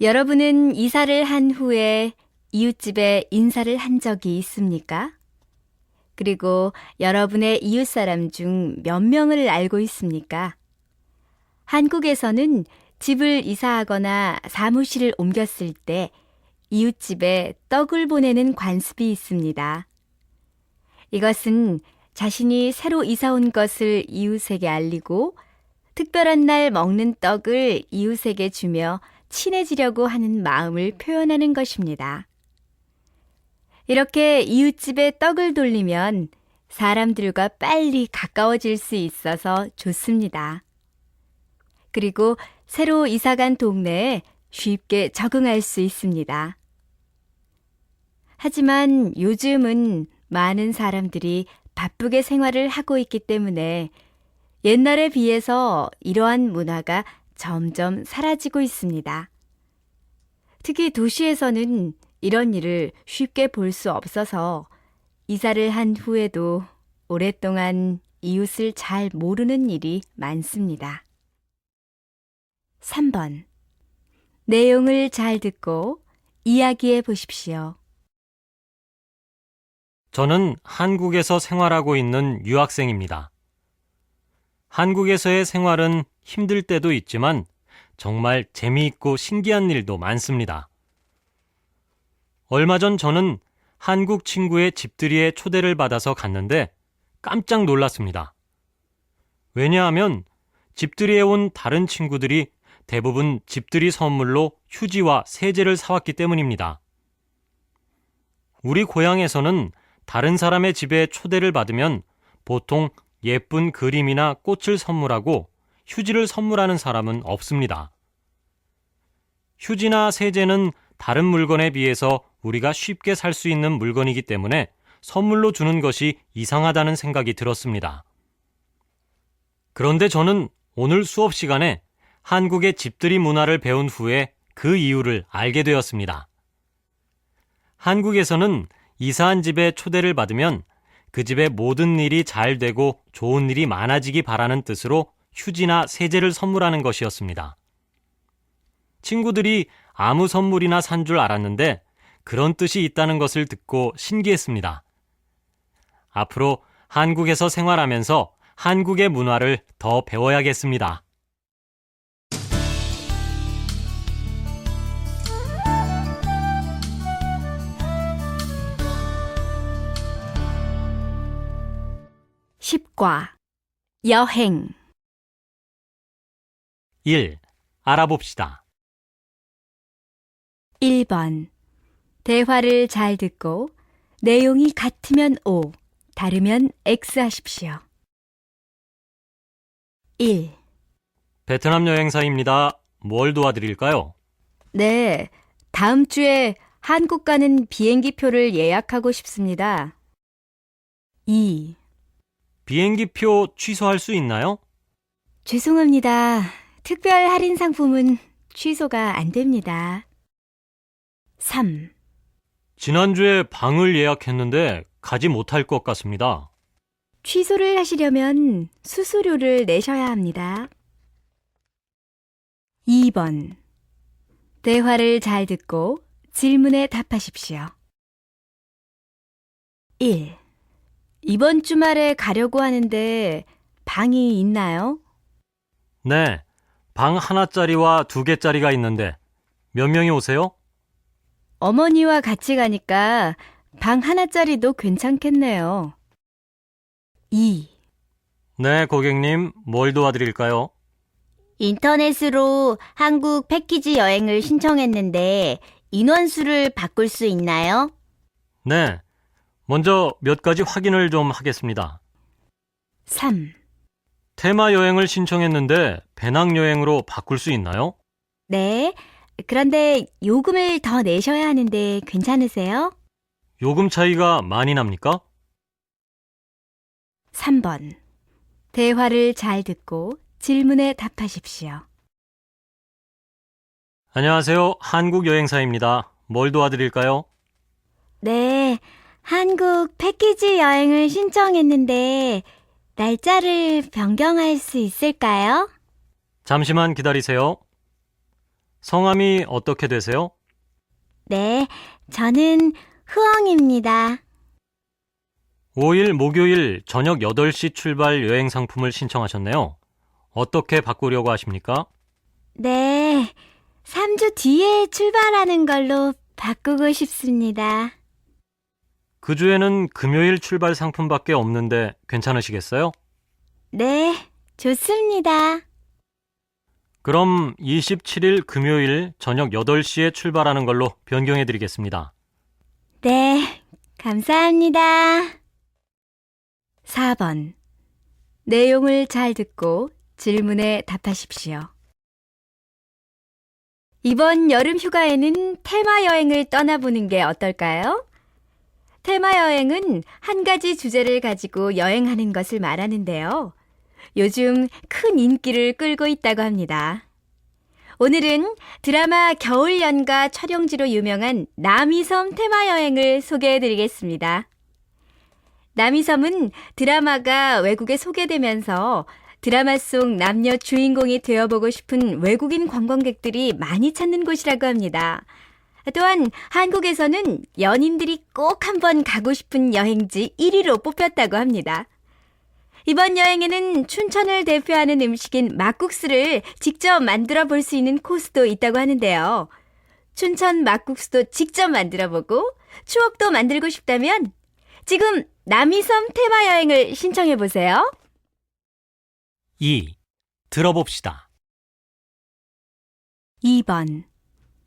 여러분은 이사를 한 후에 이웃집에 인사를 한 적이 있습니까? 그리고 여러분의 이웃 사람 중 몇 명을 알고 있습니까? 한국에서는 집을 이사하거나 사무실을 옮겼을 때 이웃집에 떡을 보내는 관습이 있습니다. 이것은 자신이 새로 이사 온 것을 이웃에게 알리고 특별한 날 먹는 떡을 이웃에게 주며 친해지려고 하는 마음을 표현하는 것입니다. 이렇게 이웃집에 떡을 돌리면 사람들과 빨리 가까워질 수 있어서 좋습니다. 그리고 새로 이사간 동네에 쉽게 적응할 수 있습니다. 하지만 요즘은 많은 사람들이 바쁘게 생활을 하고 있기 때문에 옛날에 비해서 이러한 문화가 점점 사라지고 있습니다. 특히 도시에서는 이런 일을 쉽게 볼 수 없어서 이사를 한 후에도 오랫동안 이웃을 잘 모르는 일이 많습니다. 3번. 내용을 잘 듣고 이야기해 보십시오. 저는 한국에서 생활하고 있는 유학생입니다. 한국에서의 생활은 힘들 때도 있지만 정말 재미있고 신기한 일도 많습니다. 얼마 전 저는 한국 친구의 집들이에 초대를 받아서 갔는데 깜짝 놀랐습니다. 왜냐하면 집들이에 온 다른 친구들이 대부분 집들이 선물로 휴지와 세제를 사왔기 때문입니다. 우리 고향에서는 다른 사람의 집에 초대를 받으면 보통 예쁜 그림이나 꽃을 선물하고 휴지를 선물하는 사람은 없습니다. 휴지나 세제는 다른 물건에 비해서 우리가 쉽게 살 수 있는 물건이기 때문에 선물로 주는 것이 이상하다는 생각이 들었습니다. 그런데 저는 오늘 수업 시간에 한국의 집들이 문화를 배운 후에 그 이유를 알게 되었습니다. 한국에서는 이사한 집에 초대를 받으면 그 집의 모든 일이 잘 되고 좋은 일이 많아지기 바라는 뜻으로 휴지나 세제를 선물하는 것이었습니다. 친구들이 아무 선물이나 산 줄 알았는데 그런 뜻이 있다는 것을 듣고 신기했습니다. 앞으로 한국에서 생활하면서 한국의 문화를 더 배워야겠습니다. 십과 여행 1. 알아봅시다. 1번 대화를 잘 듣고 내용이 같으면 O, 다르면 X 하십시오. 1. 베트남 여행사입니다. 뭘 도와드릴까요? 네, 다음 주에 한국 가는 비행기 표를 예약하고 싶습니다. 2. 비행기표 취소할 수 있나요? 죄송합니다. 특별 할인 상품은 취소가 안 됩니다. 3. 지난주에 방을 예약했는데 가지 못할 것 같습니다. 취소를 하시려면 수수료를 내셔야 합니다. 2번. 대화를 잘 듣고 질문에 답하십시오. 1. 이번 주말에 가려고 하는데 방이 있나요? 네, 방 하나짜리와 2개짜리가 있는데 몇 명이 오세요? 어머니와 같이 가니까 방 하나짜리도 괜찮겠네요. 2. 네, 고객님, 뭘 도와드릴까요? 인터넷으로 한국 패키지 여행을 신청했는데 인원수를 바꿀 수 있나요? 네, 먼저 몇 가지 확인을 좀 하겠습니다. 3. 테마 여행을 신청했는데 배낭여행으로 바꿀 수 있나요? 네, 그런데 요금을 더 내셔야 하는데 괜찮으세요? 요금 차이가 많이 납니까? 3번. 대화를 잘 듣고 질문에 답하십시오. 안녕하세요. 한국 여행사입니다. 뭘 도와드릴까요? 네, 한국 패키지 여행을 신청했는데 날짜를 변경할 수 있을까요? 잠시만 기다리세요. 성함이 어떻게 되세요? 네, 저는 흐엉입니다. 5일 목요일 저녁 8시 출발 여행 상품을 신청하셨네요. 어떻게 바꾸려고 하십니까? 네, 3주 뒤에 출발하는 걸로 바꾸고 싶습니다. 그 주에는 금요일 출발 상품밖에 없는데 괜찮으시겠어요? 네, 좋습니다. 그럼 27일 금요일 저녁 8시에 출발하는 걸로 변경해 드리겠습니다. 네, 감사합니다. 4번. 내용을 잘 듣고 질문에 답하십시오. 이번 여름 휴가에는 테마 여행을 떠나보는 게 어떨까요? 테마 여행은 한 가지 주제를 가지고 여행하는 것을 말하는데요. 요즘 큰 인기를 끌고 있다고 합니다. 오늘은 드라마 겨울연가 촬영지로 유명한 남이섬 테마 여행을 소개해 드리겠습니다. 남이섬은 드라마가 외국에 소개되면서 드라마 속 남녀 주인공이 되어보고 싶은 외국인 관광객들이 많이 찾는 곳이라고 합니다. 또한 한국에서는 연인들이 꼭 한번 가고 싶은 여행지 1위로 뽑혔다고 합니다. 이번 여행에는 춘천을 대표하는 음식인 막국수를 직접 만들어 볼 수 있는 코스도 있다고 하는데요. 춘천 막국수도 직접 만들어 보고 추억도 만들고 싶다면 지금 남이섬 테마 여행을 신청해 보세요. 2. 들어봅시다. 2번.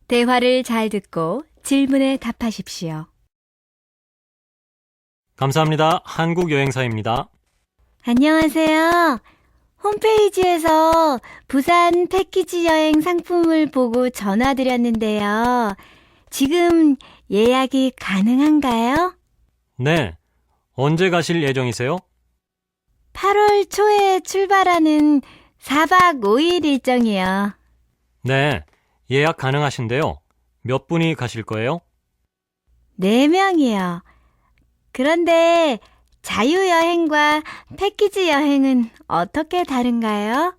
대화를 잘 듣고 질문에 답하십시오. 감사합니다. 한국 여행사입니다. 안녕하세요. 홈페이지에서 부산 패키지 여행 상품을 보고 전화드렸는데요. 지금 예약이 가능한가요? 네. 언제 가실 예정이세요? 8월 초에 출발하는 4박 5일 일정이요. 네. 예약 가능하신데요. 몇 분이 가실 거예요? 4명이요. 그런데 자유여행과 패키지 여행은 어떻게 다른가요?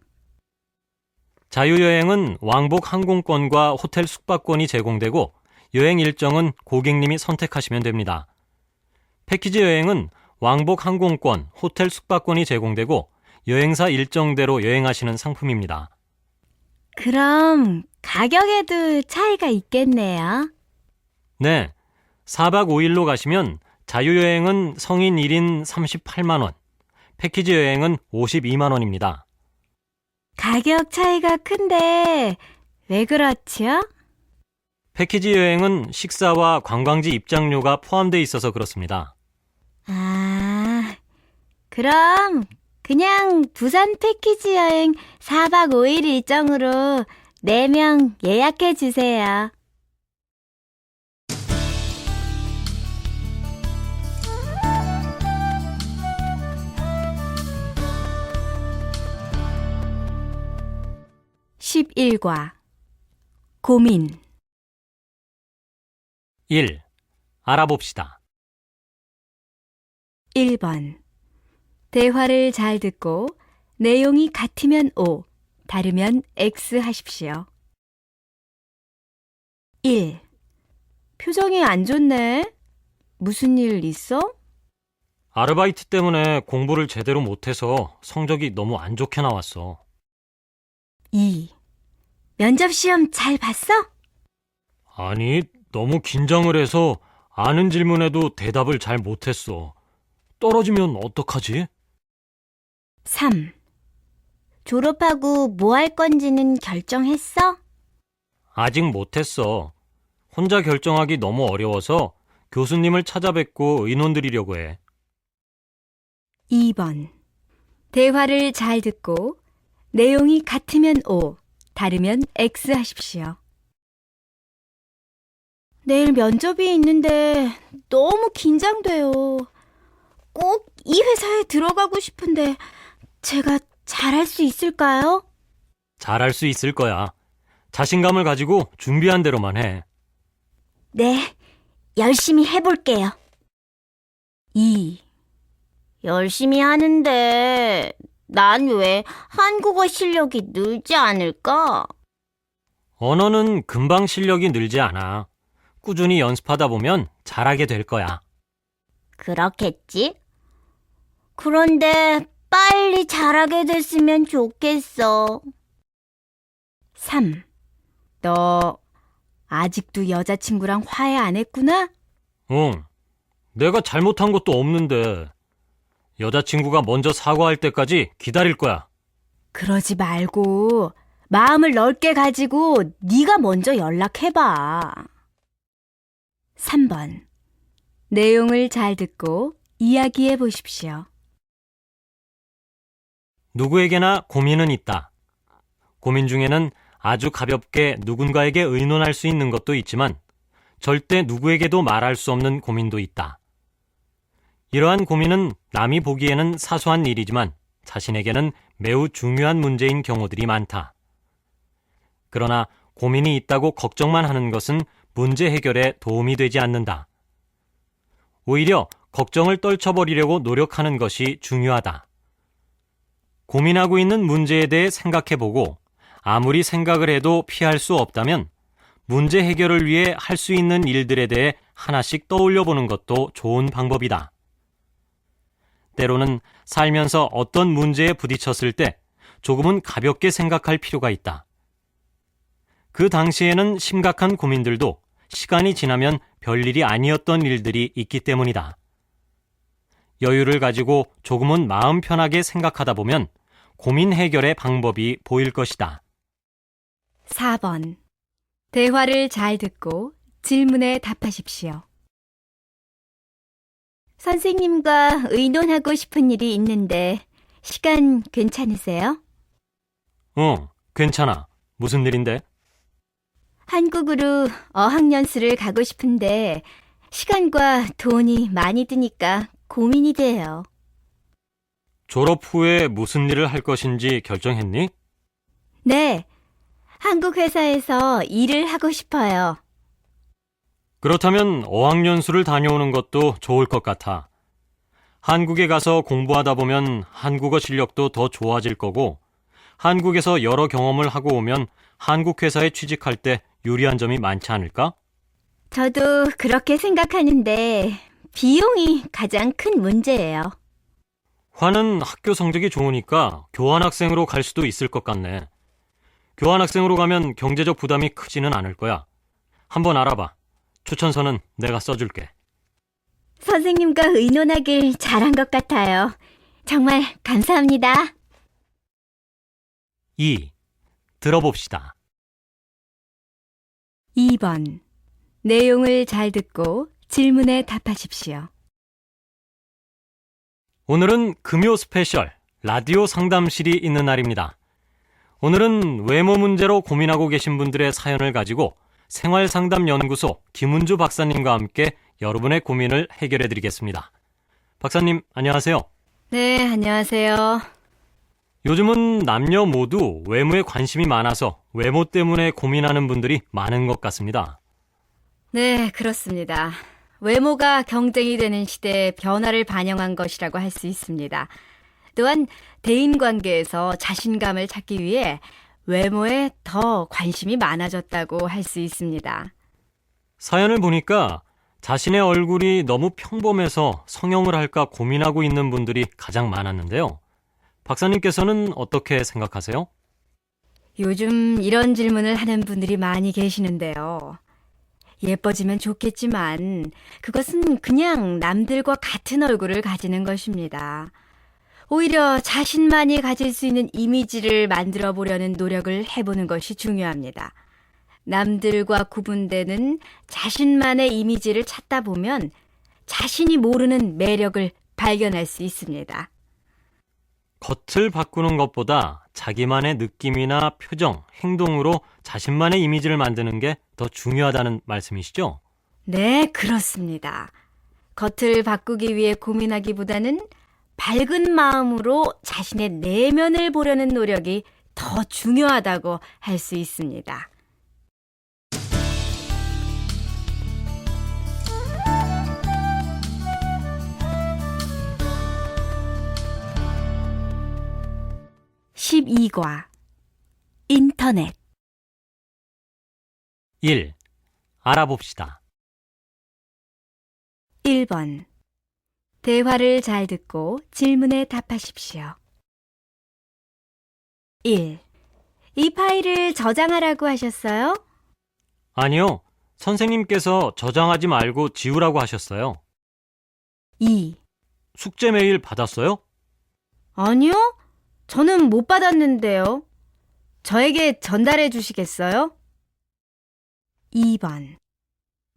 자유여행은 왕복 항공권과 호텔 숙박권이 제공되고 여행 일정은 고객님이 선택하시면 됩니다. 패키지 여행은 왕복 항공권, 호텔 숙박권이 제공되고 여행사 일정대로 여행하시는 상품입니다. 그럼 가격에도 차이가 있겠네요. 네, 4박 5일로 가시면 자유여행은 성인 1인 38만 원, 패키지 여행은 52만 원입니다. 가격 차이가 큰데 왜 그렇지요? 패키지 여행은 식사와 관광지 입장료가 포함되어 있어서 그렇습니다. 아, 그럼 그냥 부산 패키지 여행 4박 5일 일정으로 4명 예약해 주세요. (11과) 고민 1. 알아봅시다. 1번 대화를 잘 듣고 내용이 같으면 O, 다르면 X 하십시오. 1. 표정이 안 좋네. 무슨 일 있어? 아르바이트 때문에 공부를 제대로 못해서 성적이 너무 안 좋게 나왔어. 2. 면접 시험 잘 봤어? 아니, 너무 긴장을 해서 아는 질문에도 대답을 잘 못했어. 떨어지면 어떡하지? 3. 졸업하고 뭐 할 건지는 결정했어? 아직 못했어. 혼자 결정하기 너무 어려워서 교수님을 찾아뵙고 의논드리려고 해. 2번 대화를 잘 듣고 내용이 같으면 O, 다르면 X 하십시오. 내일 면접이 있는데 너무 긴장돼요. 꼭 이 회사에 들어가고 싶은데 제가 잘할 수 있을까요? 잘할 수 있을 거야. 자신감을 가지고 준비한 대로만 해. 네, 열심히 해볼게요. 2. 열심히 하는데 난 왜 한국어 실력이 늘지 않을까? 언어는 금방 실력이 늘지 않아. 꾸준히 연습하다 보면 잘하게 될 거야. 그렇겠지? 그런데 빨리 잘하게 됐으면 좋겠어. 3. 너 아직도 여자친구랑 화해 안 했구나? 응. 내가 잘못한 것도 없는데 여자친구가 먼저 사과할 때까지 기다릴 거야. 그러지 말고 마음을 넓게 가지고 네가 먼저 연락해봐. 3번 내용을 잘 듣고 이야기해 보십시오. 누구에게나 고민은 있다. 고민 중에는 아주 가볍게 누군가에게 의논할 수 있는 것도 있지만 절대 누구에게도 말할 수 없는 고민도 있다. 이러한 고민은 남이 보기에는 사소한 일이지만 자신에게는 매우 중요한 문제인 경우들이 많다. 그러나 고민이 있다고 걱정만 하는 것은 문제 해결에 도움이 되지 않는다. 오히려 걱정을 떨쳐버리려고 노력하는 것이 중요하다. 고민하고 있는 문제에 대해 생각해보고 아무리 생각을 해도 피할 수 없다면 문제 해결을 위해 할 수 있는 일들에 대해 하나씩 떠올려보는 것도 좋은 방법이다. 때로는 살면서 어떤 문제에 부딪혔을 때 조금은 가볍게 생각할 필요가 있다. 그 당시에는 심각한 고민들도 시간이 지나면 별일이 아니었던 일들이 있기 때문이다. 여유를 가지고 조금은 마음 편하게 생각하다 보면 고민 해결의 방법이 보일 것이다. 4번 대화를 잘 듣고 질문에 답하십시오. 선생님과 의논하고 싶은 일이 있는데 시간 괜찮으세요? 응, 괜찮아. 무슨 일인데? 한국으로 어학연수를 가고 싶은데 시간과 돈이 많이 드니까 고민이 돼요. 졸업 후에 무슨 일을 할 것인지 결정했니? 네, 한국 회사에서 일을 하고 싶어요. 그렇다면 어학연수를 다녀오는 것도 좋을 것 같아. 한국에 가서 공부하다 보면 한국어 실력도 더 좋아질 거고, 한국에서 여러 경험을 하고 오면 한국 회사에 취직할 때 유리한 점이 많지 않을까? 저도 그렇게 생각하는데 비용이 가장 큰 문제예요. 화는 학교 성적이 좋으니까 교환학생으로 갈 수도 있을 것 같네. 교환학생으로 가면 경제적 부담이 크지는 않을 거야. 한번 알아봐. 추천서는 내가 써줄게. 선생님과 의논하길 잘한 것 같아요. 정말 감사합니다. 2. 들어봅시다. 2번. 내용을 잘 듣고 질문에 답하십시오. 오늘은 금요 스페셜 라디오 상담실이 있는 날입니다. 오늘은 외모 문제로 고민하고 계신 분들의 사연을 가지고 생활상담연구소 김은주 박사님과 함께 여러분의 고민을 해결해 드리겠습니다. 박사님, 안녕하세요. 네, 안녕하세요. 요즘은 남녀 모두 외모에 관심이 많아서 외모 때문에 고민하는 분들이 많은 것 같습니다. 네, 그렇습니다. 외모가 경쟁이 되는 시대의 변화를 반영한 것이라고 할 수 있습니다. 또한 대인관계에서 자신감을 찾기 위해 외모에 더 관심이 많아졌다고 할 수 있습니다. 사연을 보니까 자신의 얼굴이 너무 평범해서 성형을 할까 고민하고 있는 분들이 가장 많았는데요. 박사님께서는 어떻게 생각하세요? 요즘 이런 질문을 하는 분들이 많이 계시는데요. 예뻐지면 좋겠지만 그것은 그냥 남들과 같은 얼굴을 가지는 것입니다. 오히려 자신만이 가질 수 있는 이미지를 만들어 보려는 노력을 해보는 것이 중요합니다. 남들과 구분되는 자신만의 이미지를 찾다 보면 자신이 모르는 매력을 발견할 수 있습니다. 겉을 바꾸는 것보다 자기만의 느낌이나 표정, 행동으로 자신만의 이미지를 만드는 게 더 중요하다는 말씀이시죠? 네, 그렇습니다. 겉을 바꾸기 위해 고민하기보다는 밝은 마음으로 자신의 내면을 보려는 노력이 더 중요하다고 할 수 있습니다. (12과) 인터넷. 1. 알아봅시다. 1번. 대화를 잘 듣고 질문에 답하십시오. 1. 이 파일을 저장하라고 하셨어요? 아니요, 선생님께서 저장하지 말고 지우라고 하셨어요. 2. 숙제 메일 받았어요? 아니요, 저는 못 받았는데요. 저에게 전달해 주시겠어요? 2번.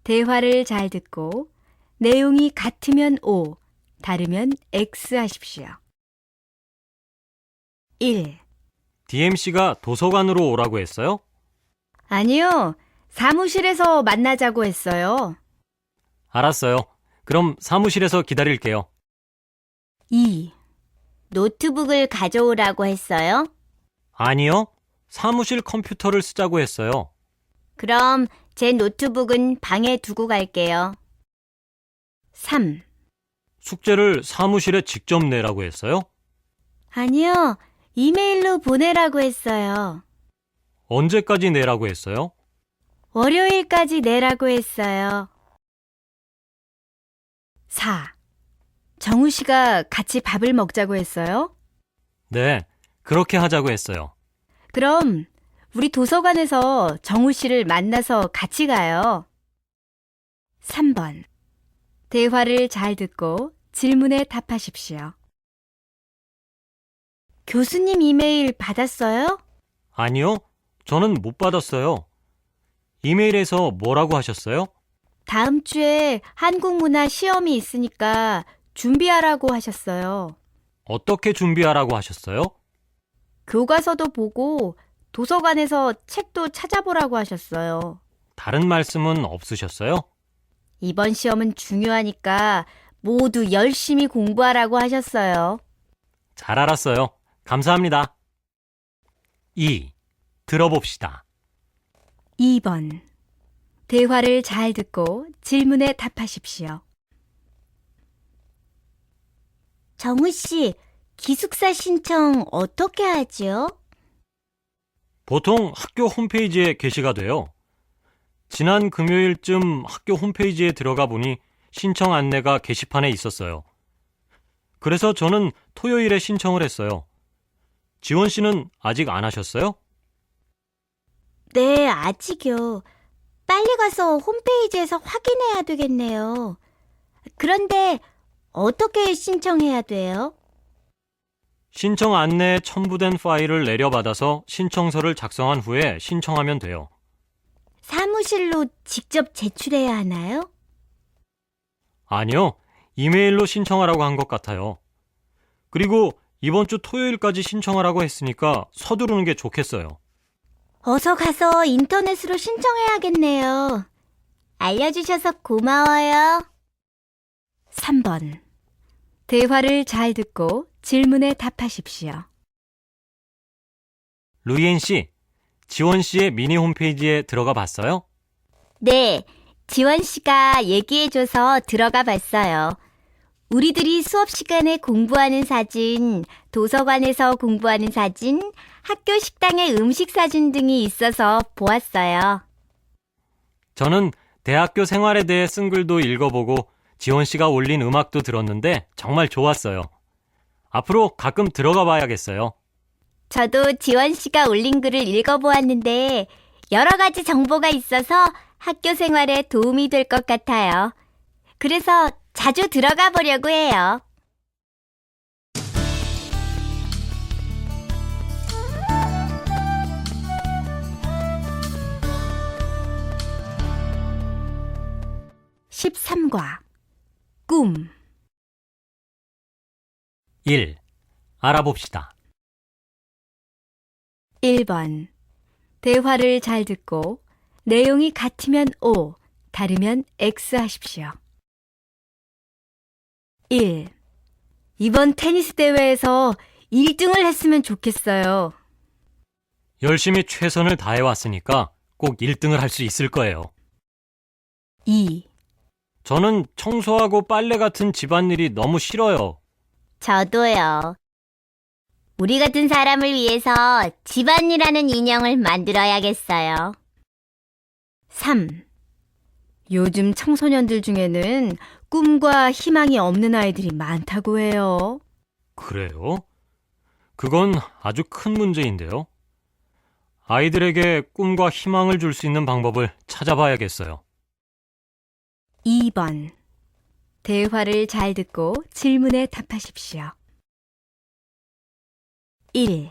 대화를 잘 듣고 내용이 같으면 O, 다르면 X 하십시오. 1. DMC가 도서관으로 오라고 했어요? 아니요, 사무실에서 만나자고 했어요. 알았어요. 그럼 사무실에서 기다릴게요. 2. 노트북을 가져오라고 했어요? 아니요, 사무실 컴퓨터를 쓰자고 했어요. 그럼 제 노트북은 방에 두고 갈게요. 3. 숙제를 사무실에 직접 내라고 했어요? 아니요, 이메일로 보내라고 했어요. 언제까지 내라고 했어요? 월요일까지 내라고 했어요. 4. 정우 씨가 같이 밥을 먹자고 했어요? 네, 그렇게 하자고 했어요. 그럼 우리 도서관에서 정우 씨를 만나서 같이 가요. 3번. 대화를 잘 듣고 질문에 답하십시오. 교수님 이메일 받았어요? 아니요, 저는 못 받았어요. 이메일에서 뭐라고 하셨어요? 다음 주에 한국 문화 시험이 있으니까 준비하라고 하셨어요. 어떻게 준비하라고 하셨어요? 교과서도 보고 도서관에서 책도 찾아보라고 하셨어요. 다른 말씀은 없으셨어요? 이번 시험은 중요하니까 모두 열심히 공부하라고 하셨어요. 잘 알았어요. 감사합니다. 2. 들어봅시다. 2번. 대화를 잘 듣고 질문에 답하십시오. 정우 씨, 기숙사 신청 어떻게 하지요? 보통 학교 홈페이지에 게시가 돼요. 지난 금요일쯤 학교 홈페이지에 들어가 보니 신청 안내가 게시판에 있었어요. 그래서 저는 토요일에 신청을 했어요. 지원 씨는 아직 안 하셨어요? 네, 아직요. 빨리 가서 홈페이지에서 확인해야 되겠네요. 그런데 어떻게 신청해야 돼요? 신청 안내에 첨부된 파일을 내려받아서 신청서를 작성한 후에 신청하면 돼요. 사무실로 직접 제출해야 하나요? 아니요, 이메일로 신청하라고 한 것 같아요. 그리고 이번 주 토요일까지 신청하라고 했으니까 서두르는 게 좋겠어요. 어서 가서 인터넷으로 신청해야겠네요. 알려주셔서 고마워요. 3번. 대화를 잘 듣고 질문에 답하십시오. 루이엔 씨, 지원 씨의 미니 홈페이지에 들어가 봤어요? 네, 지원 씨가 얘기해줘서 들어가 봤어요. 우리들이 수업 시간에 공부하는 사진, 도서관에서 공부하는 사진, 학교 식당의 음식 사진 등이 있어서 보았어요. 저는 대학교 생활에 대해 쓴 글도 읽어보고 지원 씨가 올린 음악도 들었는데 정말 좋았어요. 앞으로 가끔 들어가 봐야겠어요. 저도 지원 씨가 올린 글을 읽어보았는데 여러 가지 정보가 있어서 학교 생활에 도움이 될 것 같아요. 그래서 자주 들어가 보려고 해요. (13과) 꿈. 1. 알아봅시다. 1번. 대화를 잘 듣고 내용이 같으면 O, 다르면 X 하십시오. 1. 이번 테니스 대회에서 1등을 했으면 좋겠어요. 열심히 최선을 다해왔으니까 꼭 1등을 할 수 있을 거예요. 2. 저는 청소하고 빨래 같은 집안일이 너무 싫어요. 저도요. 우리 같은 사람을 위해서 집안이라는 인형을 만들어야겠어요. 3. 요즘 청소년들 중에는 꿈과 희망이 없는 아이들이 많다고 해요. 그래요? 그건 아주 큰 문제인데요. 아이들에게 꿈과 희망을 줄 수 있는 방법을 찾아봐야겠어요. 2번. 대화를 잘 듣고 질문에 답하십시오. 1.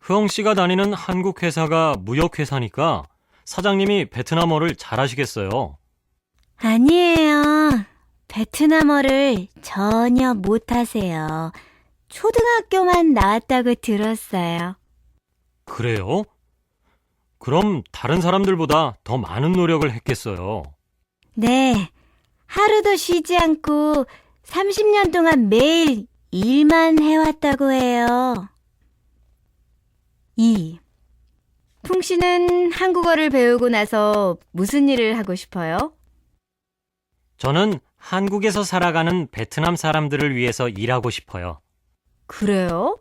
흐엉 씨가 다니는 한국 회사가 무역 회사니까 사장님이 베트남어를 잘하시겠어요. 아니에요. 베트남어를 전혀 못하세요. 초등학교만 나왔다고 들었어요. 그래요? 그럼 다른 사람들보다 더 많은 노력을 했겠어요. 네, 하루도 쉬지 않고 30년 동안 매일 일만 해왔다고 해요. 2. 풍 씨는 한국어를 배우고 나서 무슨 일을 하고 싶어요? 저는 한국에서 살아가는 베트남 사람들을 위해서 일하고 싶어요. 그래요?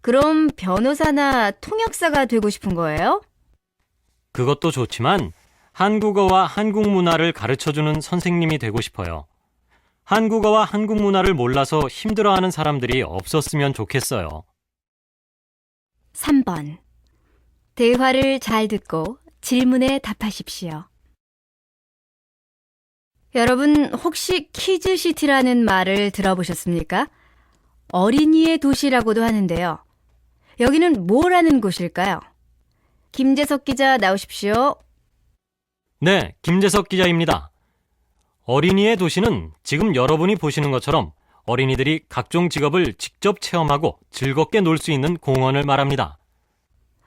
그럼 변호사나 통역사가 되고 싶은 거예요? 그것도 좋지만 한국어와 한국 문화를 가르쳐주는 선생님이 되고 싶어요. 한국어와 한국 문화를 몰라서 힘들어하는 사람들이 없었으면 좋겠어요. 3번. 대화를 잘 듣고 질문에 답하십시오. 여러분, 혹시 키즈시티라는 말을 들어보셨습니까? 어린이의 도시라고도 하는데요. 여기는 뭘 하는 곳일까요? 김재석 기자 나오십시오. 네, 김재석 기자입니다. 어린이의 도시는 지금 여러분이 보시는 것처럼 어린이들이 각종 직업을 직접 체험하고 즐겁게 놀 수 있는 공원을 말합니다.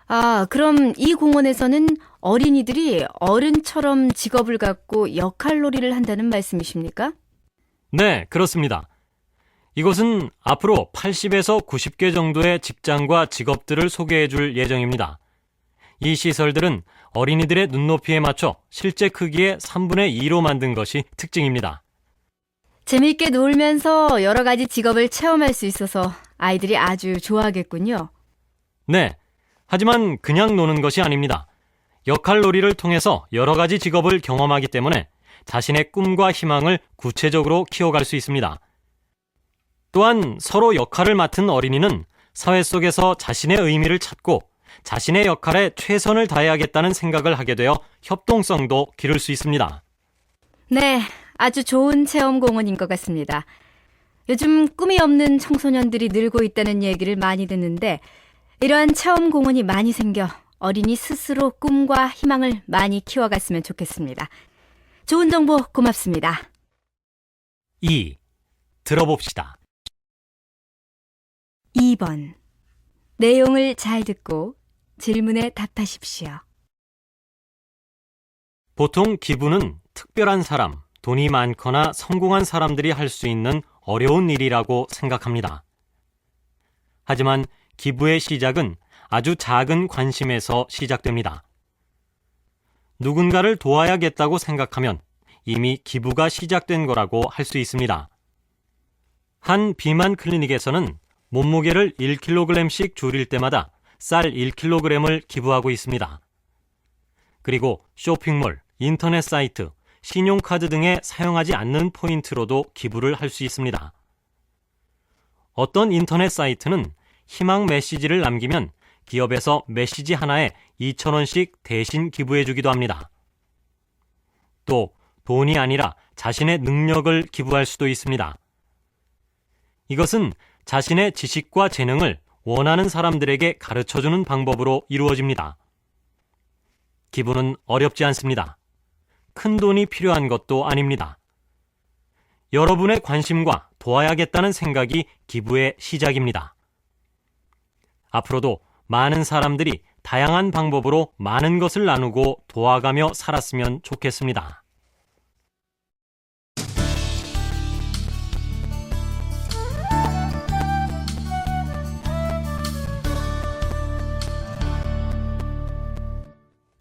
아, 그럼 이 공원에서는 어린이들이 어른처럼 직업을 갖고 역할놀이를 한다는 말씀이십니까? 네, 그렇습니다. 이곳은 앞으로 80에서 90개 정도의 직장과 직업들을 소개해 줄 예정입니다. 이 시설들은 어린이들의 눈높이에 맞춰 실제 크기의 3분의 2로 만든 것이 특징입니다. 재미있게 놀면서 여러 가지 직업을 체험할 수 있어서 아이들이 아주 좋아하겠군요. 네, 하지만 그냥 노는 것이 아닙니다. 역할놀이를 통해서 여러 가지 직업을 경험하기 때문에 자신의 꿈과 희망을 구체적으로 키워갈 수 있습니다. 또한 서로 역할을 맡은 어린이는 사회 속에서 자신의 의미를 찾고 자신의 역할에 최선을 다해야겠다는 생각을 하게 되어 협동성도 기를 수 있습니다. 네, 아주 좋은 체험 공원인 것 같습니다. 요즘 꿈이 없는 청소년들이 늘고 있다는 얘기를 많이 듣는데 이러한 체험 공원이 많이 생겨 어린이 스스로 꿈과 희망을 많이 키워갔으면 좋겠습니다. 좋은 정보 고맙습니다. 2. 들어봅시다. 2번. 내용을 잘 듣고 질문에 답하십시오. 보통 기부는 특별한 사람, 돈이 많거나 성공한 사람들이 할 수 있는 어려운 일이라고 생각합니다. 하지만 기부의 시작은 아주 작은 관심에서 시작됩니다. 누군가를 도와야겠다고 생각하면 이미 기부가 시작된 거라고 할 수 있습니다. 한 비만 클리닉에서는 몸무게를 1kg씩 줄일 때마다 쌀 1kg을 기부하고 있습니다. 그리고 쇼핑몰, 인터넷 사이트, 신용카드 등에 사용하지 않는 포인트로도 기부를 할 수 있습니다. 어떤 인터넷 사이트는 희망 메시지를 남기면 기업에서 메시지 하나에 2,000원씩 대신 기부해 주기도 합니다. 또 돈이 아니라 자신의 능력을 기부할 수도 있습니다. 이것은 자신의 지식과 재능을 원하는 사람들에게 가르쳐주는 방법으로 이루어집니다. 기부는 어렵지 않습니다. 큰 돈이 필요한 것도 아닙니다. 여러분의 관심과 도와야겠다는 생각이 기부의 시작입니다. 앞으로도 많은 사람들이 다양한 방법으로 많은 것을 나누고 도와가며 살았으면 좋겠습니다.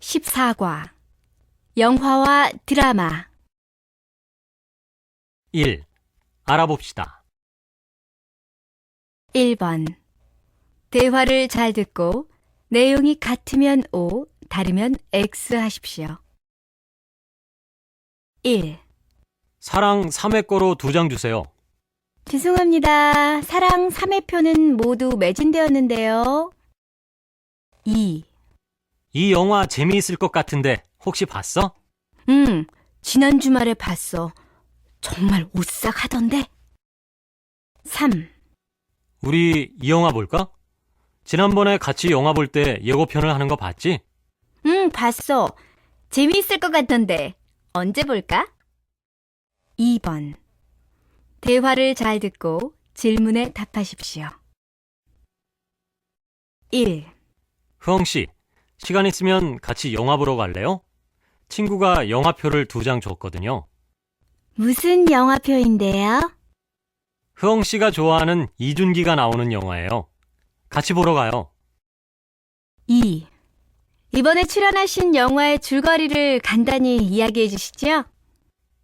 (14과) 영화와 드라마. 1. 알아봅시다. 1번. 대화를 잘 듣고 내용이 같으면 O, 다르면 X 하십시오. 1. 사랑 3회 거로 2장 주세요. 죄송합니다. 사랑 3회표는 모두 매진되었는데요. 2. 이 영화 재미있을 것 같은데 혹시 봤어? 지난 주말에 봤어. 정말 오싹하던데. 3. 우리 이 영화 볼까? 지난번에 같이 영화 볼 때 예고편을 하는 거 봤지? 봤어. 재미있을 것 같던데. 언제 볼까? 2번. 대화를 잘 듣고 질문에 답하십시오. 1. 흐엉 씨, 시간 있으면 같이 영화 보러 갈래요? 친구가 영화표를 2장 줬거든요. 무슨 영화표인데요? 흐엉 씨가 좋아하는 이준기가 나오는 영화예요. 같이 보러 가요. 2. 이번에 출연하신 영화의 줄거리를 간단히 이야기해 주시죠.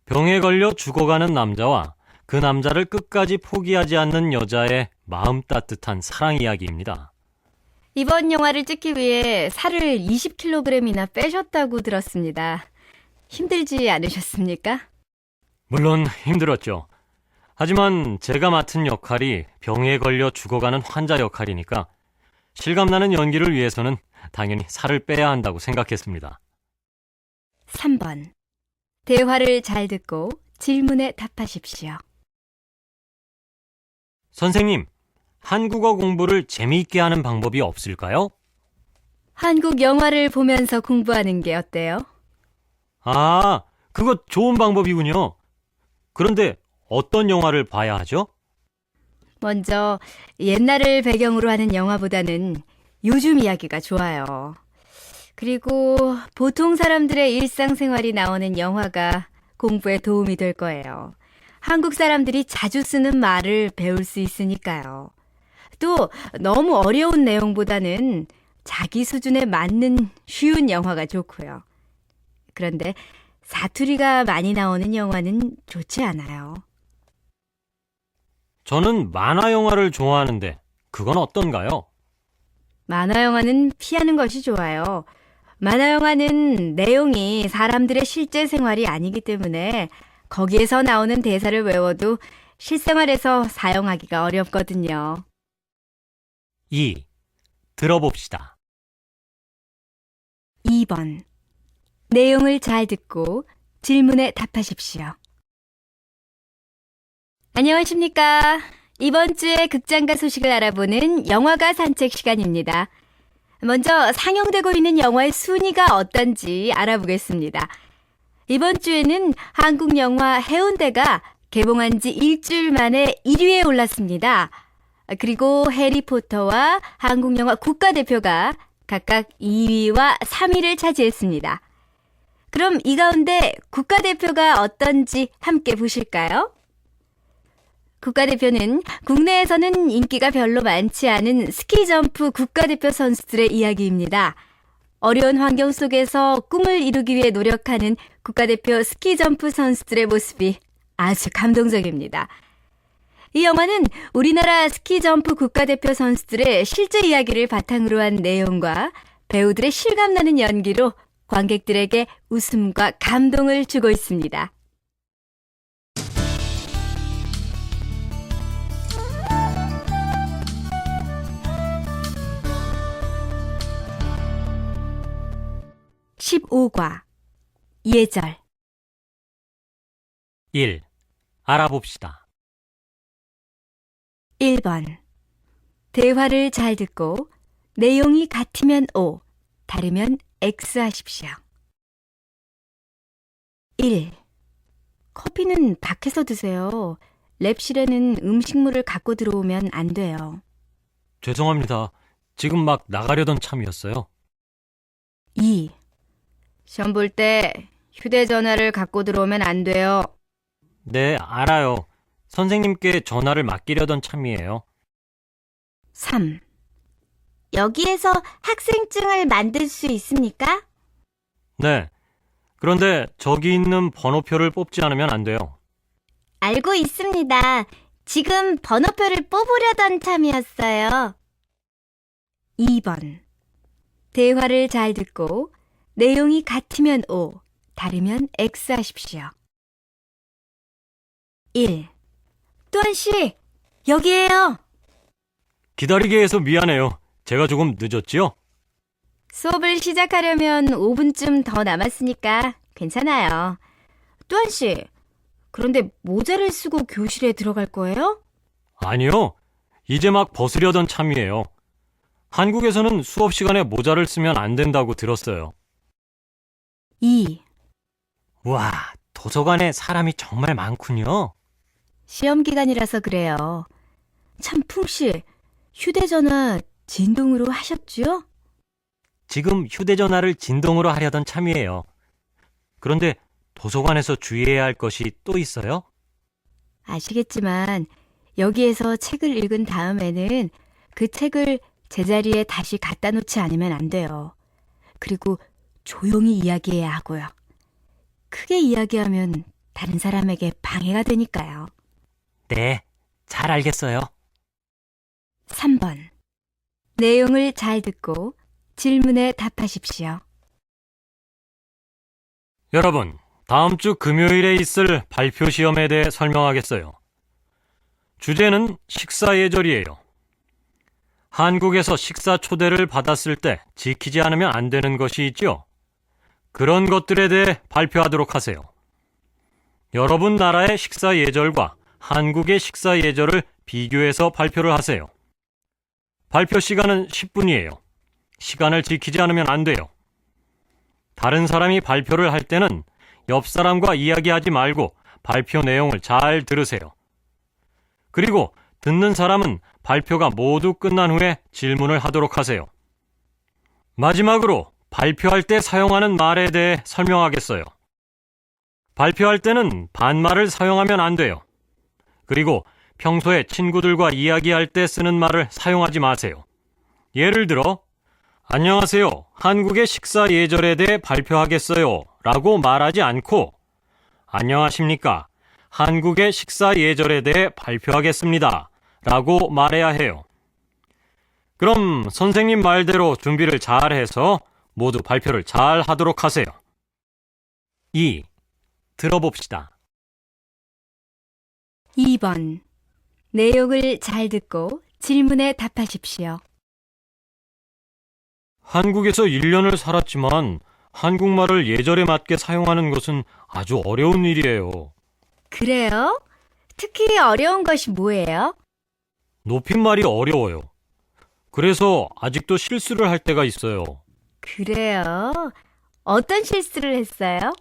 병에 걸려 죽어가는 남자와 그 남자를 끝까지 포기하지 않는 여자의 마음 따뜻한 사랑 이야기입니다. 이번 영화를 찍기 위해 살을 20kg이나 빼셨다고 들었습니다. 힘들지 않으셨습니까? 물론 힘들었죠. 하지만 제가 맡은 역할이 병에 걸려 죽어가는 환자 역할이니까 실감나는 연기를 위해서는 당연히 살을 빼야 한다고 생각했습니다. 3번. 대화를 잘 듣고 질문에 답하십시오. 선생님, 한국어 공부를 재미있게 하는 방법이 없을까요? 한국 영화를 보면서 공부하는 게 어때요? 아, 그거 좋은 방법이군요. 그런데 어떤 영화를 봐야 하죠? 먼저 옛날을 배경으로 하는 영화보다는 요즘 이야기가 좋아요. 그리고 보통 사람들의 일상생활이 나오는 영화가 공부에 도움이 될 거예요. 한국 사람들이 자주 쓰는 말을 배울 수 있으니까요. 또 너무 어려운 내용보다는 자기 수준에 맞는 쉬운 영화가 좋고요. 그런데 사투리가 많이 나오는 영화는 좋지 않아요. 저는 만화 영화를 좋아하는데 그건 어떤가요? 만화 영화는 피하는 것이 좋아요. 만화 영화는 내용이 사람들의 실제 생활이 아니기 때문에 거기에서 나오는 대사를 외워도 실생활에서 사용하기가 어렵거든요. 2. 들어봅시다. 2번. 내용을 잘 듣고 질문에 답하십시오. 안녕하십니까. 이번 주에 극장가 소식을 알아보는 영화가 산책 시간입니다. 먼저 상영되고 있는 영화의 순위가 어떤지 알아보겠습니다. 이번 주에는 한국 영화 해운대가 개봉한 지 일주일 만에 1위에 올랐습니다. 그리고 해리포터와 한국 영화 국가대표가 각각 2위와 3위를 차지했습니다. 그럼 이 가운데 국가대표가 어떤지 함께 보실까요? 국가대표는 국내에서는 인기가 별로 많지 않은 스키점프 국가대표 선수들의 이야기입니다. 어려운 환경 속에서 꿈을 이루기 위해 노력하는 국가대표 스키점프 선수들의 모습이 아주 감동적입니다. 이 영화는 우리나라 스키점프 국가대표 선수들의 실제 이야기를 바탕으로 한 내용과 배우들의 실감나는 연기로 관객들에게 웃음과 감동을 주고 있습니다. (15과) 예절. 1. 알아봅시다. 1번. 대화를 잘 듣고 내용이 같으면 O, 다르면 X 하십시오. 1. 커피는 밖에서 드세요. 랩실에는 음식물을 갖고 들어오면 안 돼요. 죄송합니다. 지금 막 나가려던 참이었어요. 2. 시험 볼 때 휴대전화를 갖고 들어오면 안 돼요. 네, 알아요. 선생님께 전화를 맡기려던 참이에요. 3. 여기에서 학생증을 만들 수 있습니까? 네. 그런데 저기 있는 번호표를 뽑지 않으면 안 돼요. 알고 있습니다. 지금 번호표를 뽑으려던 참이었어요. 2번. 대화를 잘 듣고 내용이 같으면 O, 다르면 X 하십시오. 1. 또한 씨, 여기에요. 기다리게 해서 미안해요. 제가 조금 늦었지요? 수업을 시작하려면 5분쯤 더 남았으니까 괜찮아요. 또한 씨, 그런데 모자를 쓰고 교실에 들어갈 거예요? 아니요. 이제 막 벗으려던 참이에요. 한국에서는 수업 시간에 모자를 쓰면 안 된다고 들었어요. 2. 와, 도서관에 사람이 정말 많군요. 시험 기간이라서 그래요. 참 풍씨, 휴대전화 진동으로 하셨죠? 지금 휴대전화를 진동으로 하려던 참이에요. 그런데 도서관에서 주의해야 할 것이 또 있어요? 아시겠지만 여기에서 책을 읽은 다음에는 그 책을 제자리에 다시 갖다 놓지 않으면 안 돼요. 그리고 조용히 이야기해야 하고요. 크게 이야기하면 다른 사람에게 방해가 되니까요. 네, 잘 알겠어요. 3번. 내용을 잘 듣고 질문에 답하십시오. 여러분, 다음 주 금요일에 있을 발표 시험에 대해 설명하겠어요. 주제는 식사 예절이에요. 한국에서 식사 초대를 받았을 때 지키지 않으면 안 되는 것이 있죠. 그런 것들에 대해 발표하도록 하세요. 여러분 나라의 식사 예절과 한국의 식사 예절을 비교해서 발표를 하세요. 발표 시간은 10분이에요. 시간을 지키지 않으면 안 돼요. 다른 사람이 발표를 할 때는 옆 사람과 이야기하지 말고 발표 내용을 잘 들으세요. 그리고 듣는 사람은 발표가 모두 끝난 후에 질문을 하도록 하세요. 마지막으로 발표할 때 사용하는 말에 대해 설명하겠어요. 발표할 때는 반말을 사용하면 안 돼요. 그리고 평소에 친구들과 이야기할 때 쓰는 말을 사용하지 마세요. 예를 들어, 안녕하세요. 한국의 식사 예절에 대해 발표하겠어요. 라고 말하지 않고 안녕하십니까. 한국의 식사 예절에 대해 발표하겠습니다. 라고 말해야 해요. 그럼 선생님 말대로 준비를 잘 해서 모두 발표를 잘 하도록 하세요. 2. 들어봅시다. 2번. 내용을 잘 듣고 질문에 답하십시오. 한국에서 1년을 살았지만 한국말을 예절에 맞게 사용하는 것은 아주 어려운 일이에요. 그래요? 특히 어려운 것이 뭐예요? 높임말이 어려워요. 그래서 아직도 실수를 할 때가 있어요. 그래요? 어떤 실수를 했어요?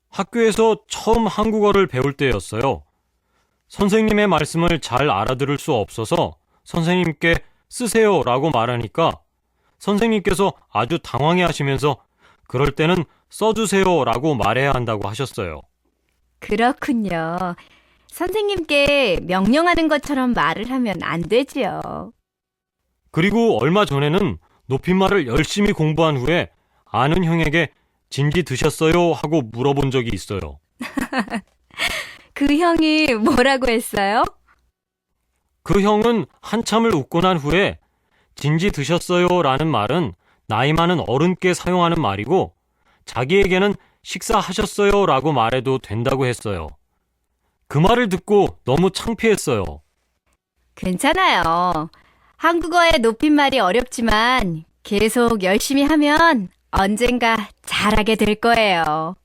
학교에서 처음 한국어를 배울 때였어요. 선생님의 말씀을 잘 알아들을 수 없어서 선생님께 쓰세요라고 말하니까 선생님께서 아주 당황해 하시면서 그럴 때는 써주세요라고 말해야 한다고 하셨어요. 그렇군요. 선생님께 명령하는 것처럼 말을 하면 안 되지요. 그리고 얼마 전에는 높임말을 열심히 공부한 후에 아는 형에게 진지 드셨어요? 하고 물어본 적이 있어요. 그 형이 뭐라고 했어요? 그 형은 한참을 웃고 난 후에 진지 드셨어요? 라는 말은 나이 많은 어른께 사용하는 말이고 자기에게는 식사하셨어요? 라고 말해도 된다고 했어요. 그 말을 듣고 너무 창피했어요. 괜찮아요. 한국어의 높임말이 어렵지만 계속 열심히 하면 언젠가 잘하게 될 거예요.